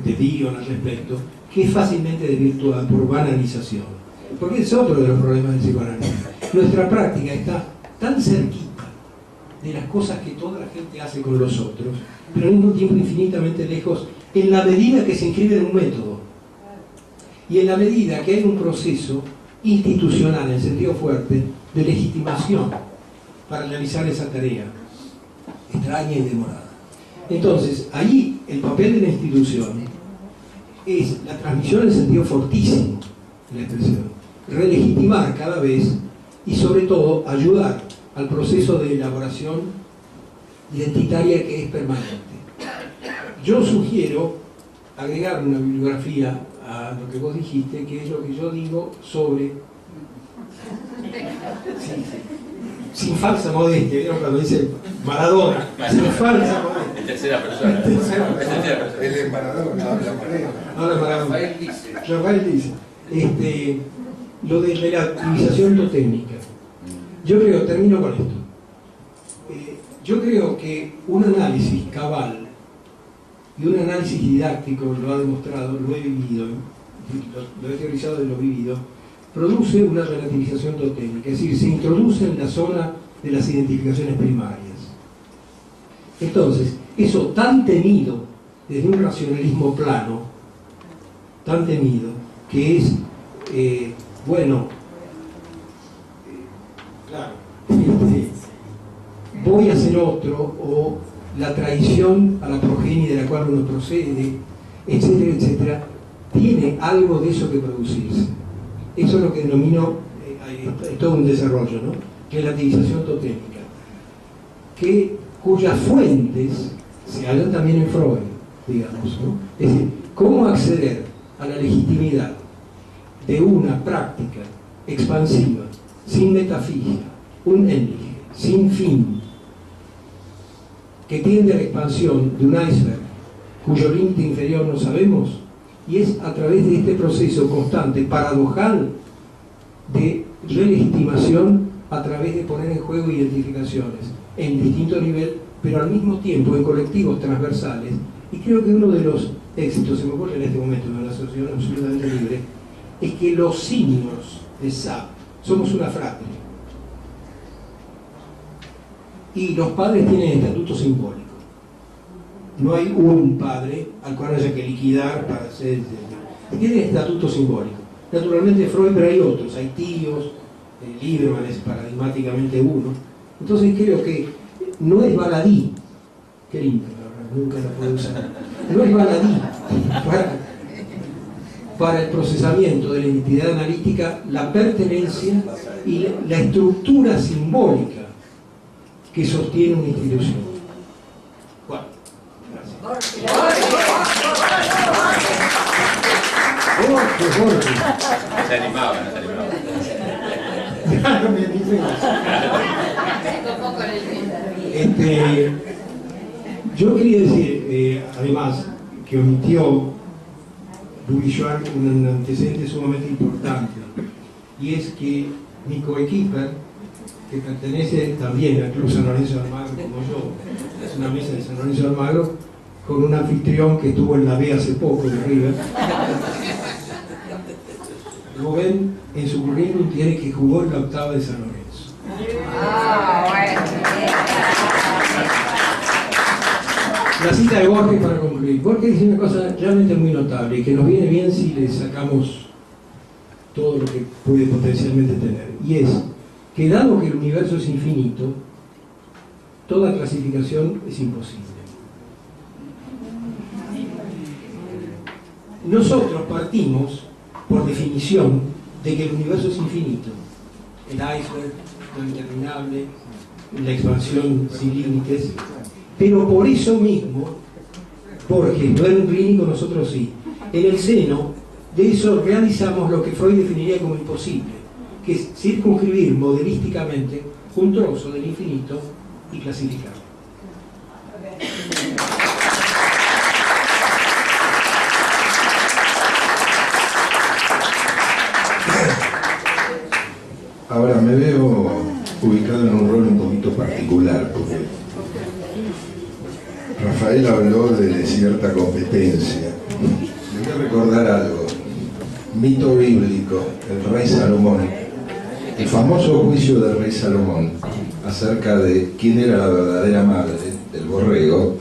de Dion al respecto, que es fácilmente desvirtuada por banalización. Porque es otro de los problemas del psicoanálisis. Nuestra práctica está tan cerquita de las cosas que toda la gente hace con los otros, pero al mismo tiempo infinitamente lejos, en la medida que se inscribe en un método. Y en la medida que hay un proceso institucional, en sentido fuerte, de legitimación para realizar esa tarea, extraña y demorada. Entonces, ahí el papel de la institución es la transmisión en sentido fortísimo de la expresión, relegitimar cada vez y sobre todo ayudar al proceso de elaboración identitaria que es permanente. Yo sugiero agregar una bibliografía a lo que vos dijiste, que es lo que yo digo sobre, sin falsa modestia, ¿vieron cuando dice Maradona? Sin falsa modestia. En tercera persona. Él es Maradona, habla Maradona. Rafael dice, lo de relativización totémica. Yo creo, termino con esto. Yo creo que un análisis cabal y un análisis didáctico, lo ha demostrado, lo he vivido, lo he teorizado y lo he vivido, produce una relativización totémica, es decir, se introduce en la zona de las identificaciones primarias. Entonces, eso tan temido desde un racionalismo plano, tan temido, que es, claro, voy a ser otro, o la traición a la progenie de la cual uno procede, etcétera, etcétera, tiene algo de eso que producirse. Eso es lo que denomino, es todo un desarrollo, ¿no? Relativización totémica, cuyas fuentes se hallan también en Freud, digamos, ¿no? Es decir, cómo acceder a la legitimidad de una práctica expansiva, sin metafísica, un ente, sin fin, que tiende a la expansión de un iceberg cuyo límite inferior no sabemos, y es a través de este proceso constante, paradojal, de relegitimación a través de poner en juego identificaciones en distinto nivel, pero al mismo tiempo en colectivos transversales. Y creo que uno de los éxitos, se me ocurre en este momento, de una asociación absolutamente libre, es que los simios de SAP somos una fratria. Y los padres tienen estatuto simbólico. No hay un padre al cual haya que liquidar para hacer... Tienen estatuto simbólico. Naturalmente Freud, pero hay otros, hay tíos, Lieberman es paradigmáticamente uno. Entonces creo que no es baladí, qué lindo, nunca la puedo usar, no es baladí para el procesamiento de la identidad analítica, la pertenencia y la estructura simbólica que sostiene una institución. Bueno, gracias. Jorge. Se animaba. No me dice yo quería decir, además, que omitió Louis Schwartz un antecedente sumamente importante, y es que mi coequiper, que pertenece también al Club San Lorenzo de Almagro como yo, es una mesa de San Lorenzo de Almagro, con un anfitrión que estuvo en la B hace poco de River. Rubén en su currículum tiene que jugó en la octava de San Lorenzo. La cita de Borges para concluir. Borges dice una cosa realmente muy notable, que nos viene bien si le sacamos todo lo que puede potencialmente tener. Y es que dado que el universo es infinito, toda clasificación es imposible. Nosotros partimos, por definición, de que el universo es infinito. El iceberg, lo interminable, la expansión sin límites, pero por eso mismo, porque no era un clínico, nosotros sí, en el seno de eso realizamos lo que Freud definiría como imposible, que es circunscribir modelísticamente un trozo del infinito y clasificarlo. Ahora me veo ubicado en un rol un poquito particular, porque Rafael habló de cierta competencia. Le voy a recordar algo. Mito bíblico, el rey Salomón. El famoso juicio del rey Salomón acerca de quién era la verdadera madre del borrego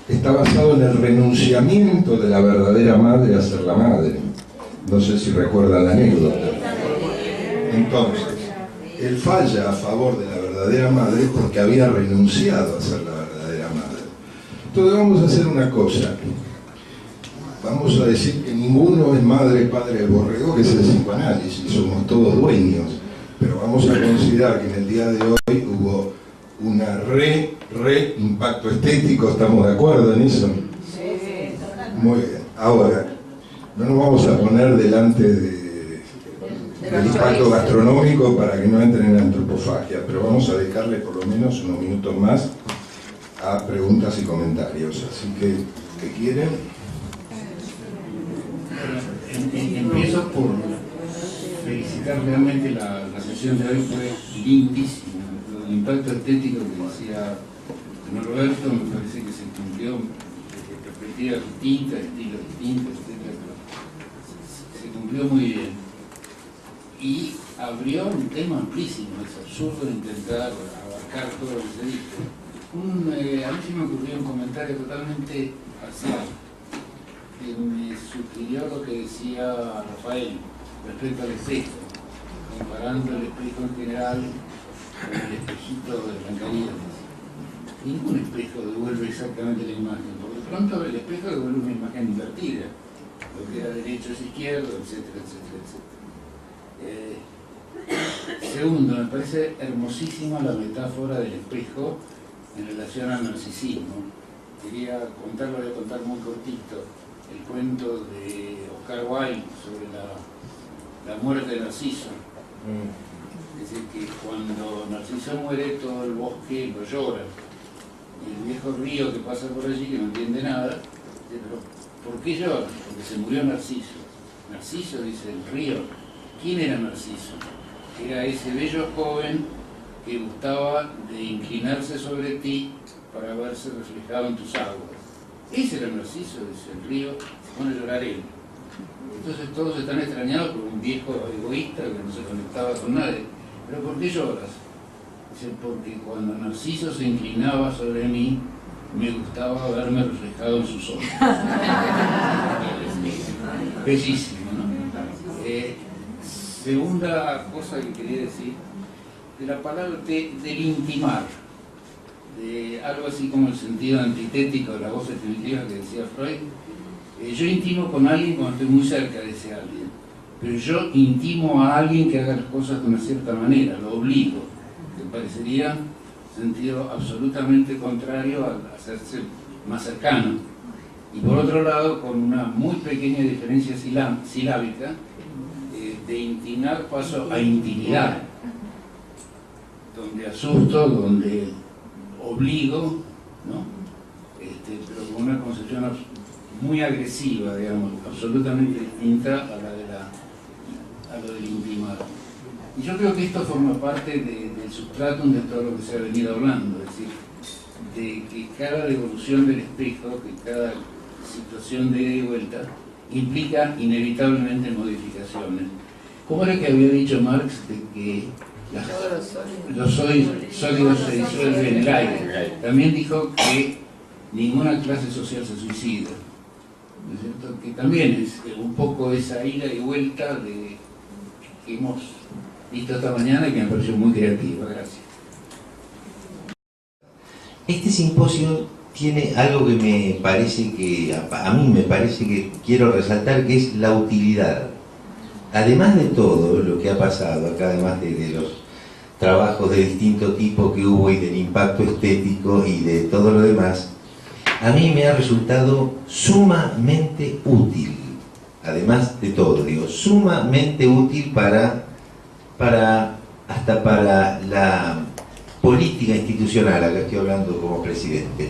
está basado en el renunciamiento de la verdadera madre a ser la madre. No sé si recuerdan la anécdota. Entonces, él falla a favor de la verdadera madre porque había renunciado a ser la verdadera madre. Entonces vamos a hacer una cosa. Vamos a decir que ninguno es madre y padre del borrego, que es el psicoanálisis, somos todos dueños. Pero vamos a considerar que en el día de hoy hubo una impacto estético, ¿estamos de acuerdo en eso? Sí. Muy bien. Ahora, no nos vamos a poner delante del impacto gastronómico para que no entren en antropofagia, pero vamos a dedicarle por lo menos unos minutos más a preguntas y comentarios. Así que, ¿qué quieren? Empiezo por felicitar realmente la sesión de hoy, fue lindísima. El impacto estético que decía señor Roberto me parece que se cumplió desde perspectivas distintas, estilos distintos, etc. Se cumplió muy bien. Y abrió un tema amplísimo, es absurdo intentar abarcar todo lo que se dijo. A mí se me ocurrió un comentario totalmente parcial, que me sugirió lo que decía Rafael respecto al espejo, comparando el espejo en general con el espejito de Blancanieves. Ningún espejo devuelve exactamente la imagen, por de pronto el espejo devuelve una imagen invertida, lo que era derecho es izquierdo, etcétera, etcétera, etcétera. Segundo, me parece hermosísima la metáfora del espejo en relación al narcisismo. Quería contarlo, voy a contar muy cortito, el cuento de Oscar Wilde sobre la muerte de Narciso. Es decir, que cuando Narciso muere, todo el bosque lo llora. Y el viejo río que pasa por allí, que no entiende nada, dice, pero ¿por qué llora? Porque se murió Narciso. Narciso, dice el río. ¿Quién era Narciso? Era ese bello joven que gustaba de inclinarse sobre ti para verse reflejado en tus aguas. Ese era Narciso, dice el río, se pone a llorar él. Entonces todos están extrañados por un viejo egoísta que no se conectaba con nadie. ¿Pero por qué lloras? Dice, porque cuando Narciso se inclinaba sobre mí, me gustaba verme reflejado en sus ojos. Bellísimo, ¿no? Segunda cosa que quería decir, de la palabra del intimar, de algo así como el sentido antitético de la voz definitiva que decía Freud. Yo intimo con alguien cuando estoy muy cerca de ese alguien, pero yo intimo a alguien que haga las cosas de una cierta manera, lo obligo, que parecería sentido absolutamente contrario al hacerse más cercano. Y por otro lado, con una muy pequeña diferencia silábica, de intimar paso a intimidad, donde asusto, donde obligo, ¿no? Pero con una concepción muy agresiva, digamos, absolutamente distinta a lo del intimar. Y yo creo que esto forma parte del substratum de todo lo que se ha venido hablando, es decir, de que cada devolución del espejo, que cada situación de ida y vuelta, implica inevitablemente modificaciones. ¿Cómo era que había dicho Marx de que los sólidos se disuelven en el aire? También dijo que ninguna clase social se suicida, ¿no es cierto? Que también es un poco esa ida y vuelta de que hemos visto esta mañana y que me pareció muy creativa. Gracias. Este simposio tiene algo que me parece que, a mí me parece que quiero resaltar, que es la utilidad. Además de todo lo que ha pasado acá, además de los trabajos de distinto tipo que hubo y del impacto estético y de todo lo demás, a mí me ha resultado sumamente útil. Además de todo, digo, sumamente útil hasta para la política institucional, acá estoy hablando como presidente,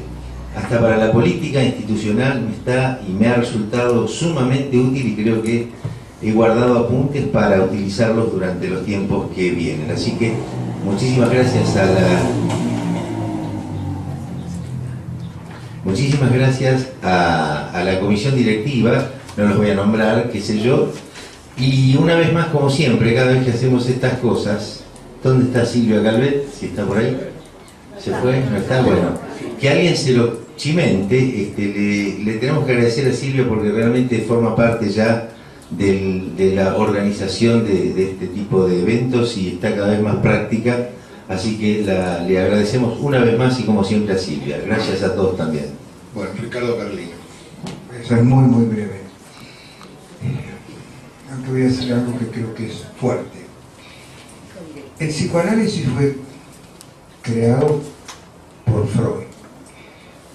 hasta para la política institucional me ha resultado sumamente útil, y creo que he guardado apuntes para utilizarlos durante los tiempos que vienen. Así que muchísimas gracias a la comisión directiva, no los voy a nombrar, qué sé yo, y una vez más, como siempre, cada vez que hacemos estas cosas, ¿dónde está Silvia Calvet? Si está por ahí. ¿Se fue? ¿No está? Bueno, que alguien se lo chimente. Le tenemos que agradecer a Silvia porque realmente forma parte ya de la organización de este tipo de eventos y está cada vez más práctica. Así que le agradecemos una vez más y como siempre a Silvia. Gracias a todos también. Bueno, Ricardo Carlino. Voy a ser muy, muy breve. Aunque voy a hacer algo que creo que es fuerte. El psicoanálisis fue creado por Freud,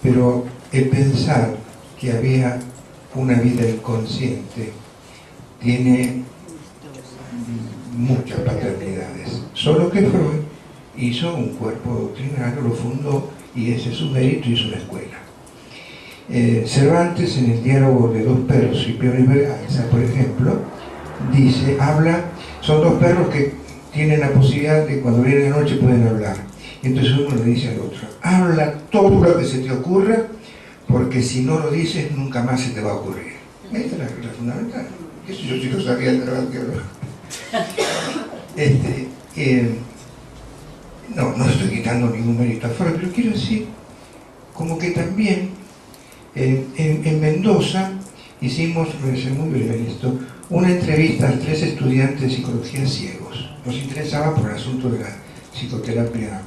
pero el pensar que había una vida inconsciente tiene muchas paternidades, solo que Freud hizo un cuerpo doctrinario, lo fundó y ese es su mérito y es una escuela. Cervantes, en el diálogo de dos perros, Cipión y Berganza, por ejemplo, son dos perros que tienen la posibilidad de cuando viene de noche pueden hablar. Entonces uno le dice al otro, habla todo lo que se te ocurra, porque si no lo dices nunca más se te va a ocurrir. Esta es la regla fundamental. Eso yo sí lo sabía de verdad. No estoy quitando ningún mérito a Freud, pero quiero decir, como que también en Mendoza hicimos, voy a ser muy breve en esto, una entrevista a 3 estudiantes de psicología ciegos. Nos interesaba por el asunto de la psicoterapia,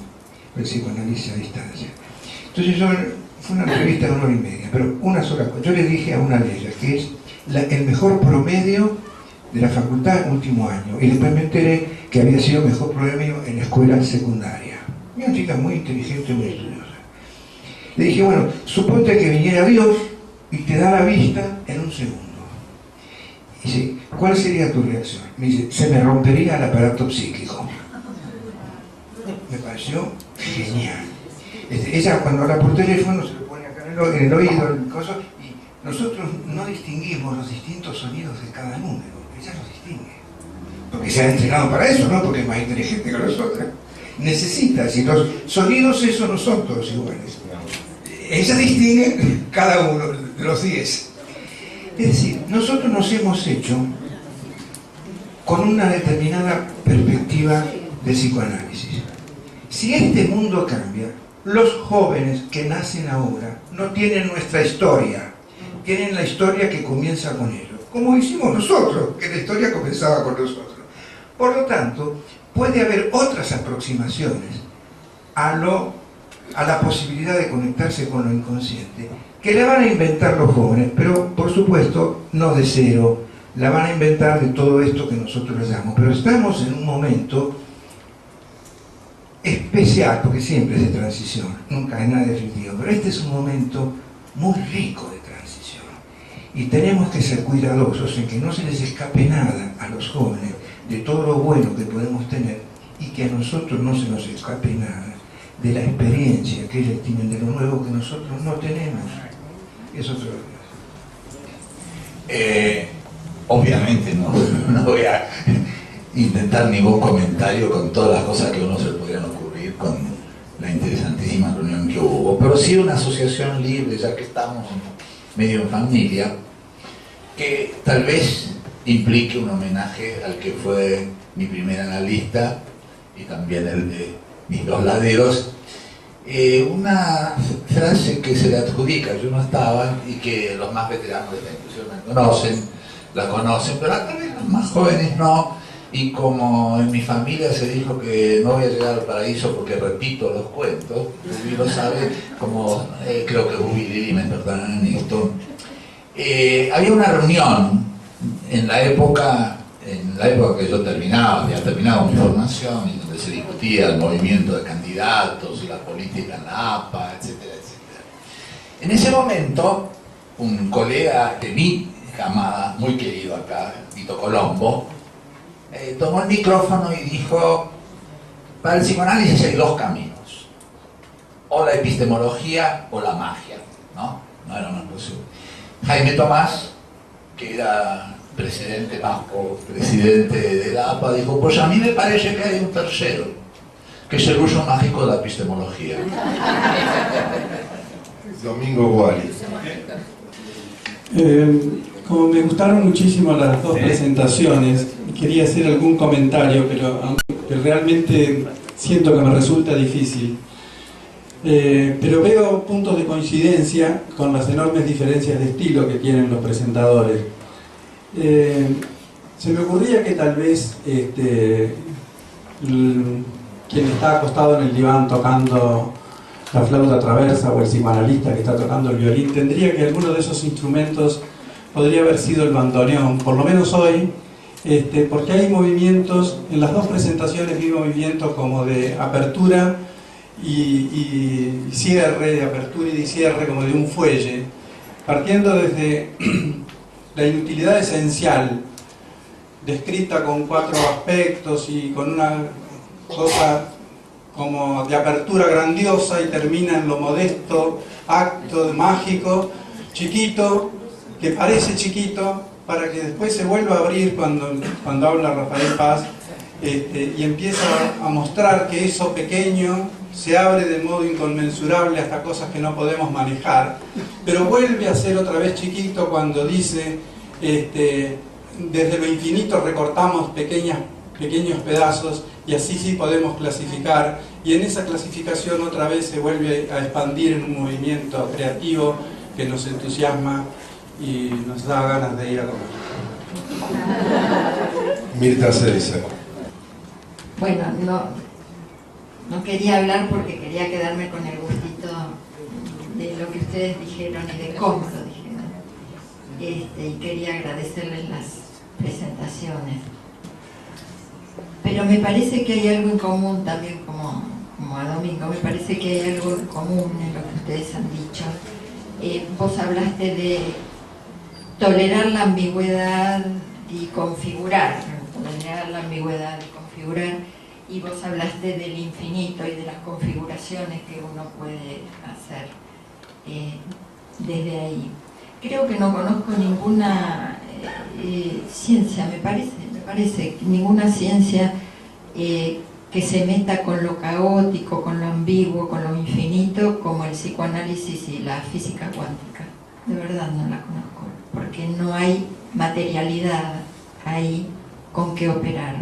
el psicoanálisis a distancia. Entonces fue una entrevista de 1 hora y media, pero una sola cosa. Yo le dije a una de ellas que es el mejor promedio de la facultad último año, y después me enteré que había sido mejor promedio en la escuela secundaria. Una chica muy inteligente, muy estudiosa. Le dije, bueno, suponte que viniera Dios y te da la vista en un segundo. Dice, ¿cuál sería tu reacción? Me dice, se me rompería el aparato psíquico. Me pareció genial. Ella cuando habla por teléfono se lo pone acá en el oído, el coso, y nosotros no distinguimos los distintos sonidos de cada número. Ella los distingue. Porque se ha entrenado para eso, ¿no? Porque es más inteligente que nosotros. Necesita, si los sonidos esos no son todos iguales. Ella distingue cada uno de los 10. Es decir, nosotros nos hemos hecho con una determinada perspectiva de psicoanálisis. Si este mundo cambia, los jóvenes que nacen ahora no tienen nuestra historia, tienen la historia que comienza con ellos, como hicimos nosotros, que la historia comenzaba con nosotros. Por lo tanto, puede haber otras aproximaciones a la posibilidad de conectarse con lo inconsciente, que la van a inventar los jóvenes, pero por supuesto no de cero, la van a inventar de todo esto que nosotros les damos. Pero estamos en un momento especial, porque siempre es de transición, nunca hay nada definitivo, pero este es un momento muy rico de transición. Y tenemos que ser cuidadosos en que no se les escape nada a los jóvenes de todo lo bueno que podemos tener y que a nosotros no se nos escape nada de la experiencia que ellos tienen, de lo nuevo que nosotros no tenemos. Eso es otra cosa. Obviamente no voy a intentar ningún comentario con todas las cosas que a uno se le podrían ocurrir con la interesantísima reunión que hubo, pero sí una asociación libre, ya que estamos medio en familia, que tal vez implique un homenaje al que fue mi primer analista y también el de mis 2 laderos. Una frase que se le adjudica, yo no estaba, y que los más veteranos de esta institución la conocen, pero tal vez los más jóvenes no, y como en mi familia se dijo que no voy a llegar al paraíso porque repito los cuentos, Bubi lo sabe, como creo que Bubi y Lili me perdonarán en esto, había una reunión en la época que yo había terminado mi formación, y donde se discutía el movimiento de candidatos y la política en la APA, etcétera, etcétera. En ese momento, un colega de mi camada, muy querido acá, Tito Colombo, tomó el micrófono y dijo: para el psicoanálisis hay dos caminos, o la epistemología o la magia, ¿no? No era una posible. Jaime Tomás, que era presidente vasco, presidente de la APA, dijo: pues a mí me parece que hay un tercero, que es el uso mágico de la epistemología. Domingo Guari. Como me gustaron muchísimo las dos presentaciones, quería hacer algún comentario, pero realmente siento que me resulta difícil. Pero veo puntos de coincidencia con las enormes diferencias de estilo que tienen los presentadores. Se me ocurría que tal vez quien está acostado en el diván tocando la flauta traversa, o el psicoanalista que está tocando el violín, tendría que alguno de esos instrumentos podría haber sido el bandoneón, por lo menos hoy, porque hay movimientos, en las dos presentaciones vi movimientos como de apertura y cierre, de apertura y de cierre, como de un fuelle, partiendo desde la inutilidad esencial, descrita con 4 aspectos y con una cosa como de apertura grandiosa, y termina en lo modesto, acto mágico, chiquito, que parece chiquito, para que después se vuelva a abrir cuando habla Rafael Paz, y empieza a mostrar que eso pequeño se abre de modo inconmensurable hasta cosas que no podemos manejar, pero vuelve a ser otra vez chiquito cuando dice, desde lo infinito recortamos pequeños pedazos, y así sí podemos clasificar, y en esa clasificación otra vez se vuelve a expandir en un movimiento creativo que nos entusiasma y nos da ganas de ir a comer. Mirta Ceriza. Bueno, no quería hablar porque quería quedarme con el gustito de lo que ustedes dijeron y de cómo lo dijeron. Y quería agradecerles las presentaciones. Pero me parece que hay algo en común también, como a Domingo, me parece que hay algo en común en lo que ustedes han dicho. Vos hablaste de tolerar la ambigüedad y configurar, y vos hablaste del infinito y de las configuraciones que uno puede hacer desde ahí. Creo que no conozco ninguna ciencia, me parece, ninguna ciencia que se meta con lo caótico, con lo ambiguo, con lo infinito, como el psicoanálisis y la física cuántica. De verdad no la conozco, porque no hay materialidad ahí con que operar.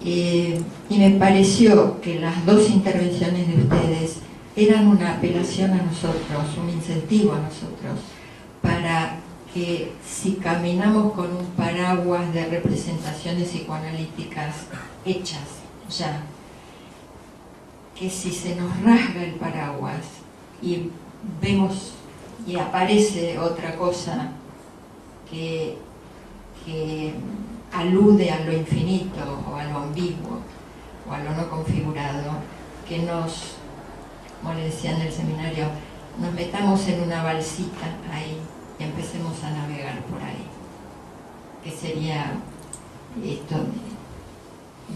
Y me pareció que las dos intervenciones de ustedes eran una apelación a nosotros, un incentivo a nosotros, para que si caminamos con un paraguas de representaciones psicoanalíticas hechas ya, que si se nos rasga el paraguas y vemos y aparece otra cosa que alude a lo infinito o a lo ambiguo o a lo no configurado, que nos, como le decía en el seminario, nos metamos en una balsita ahí y empecemos a navegar por ahí, que sería esto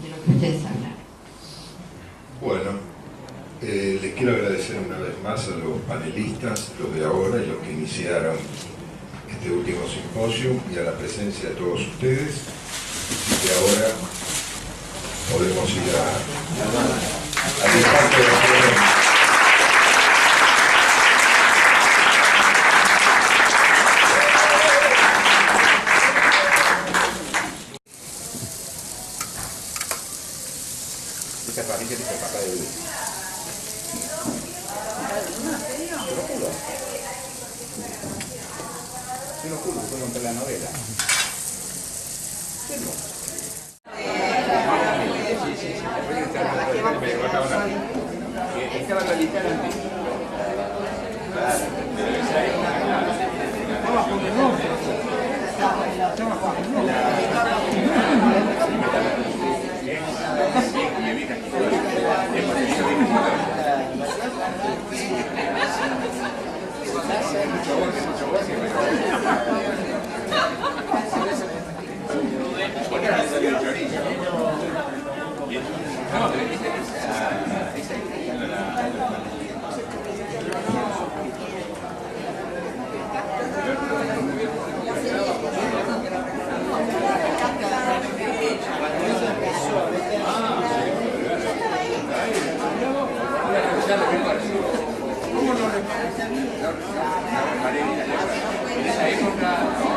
de lo que ustedes hablaron. Bueno, les quiero agradecer una vez más a los panelistas, los de ahora y los que iniciaron este último simposio, y a la presencia de todos ustedes. Así que ahora podemos ir al impacto de la pregunta. Esa parrilla que se pasa de luz. Yo lo juro, fue una telenovela. Estaba Lolitana antes. ¿Cómo no le parece? En esa época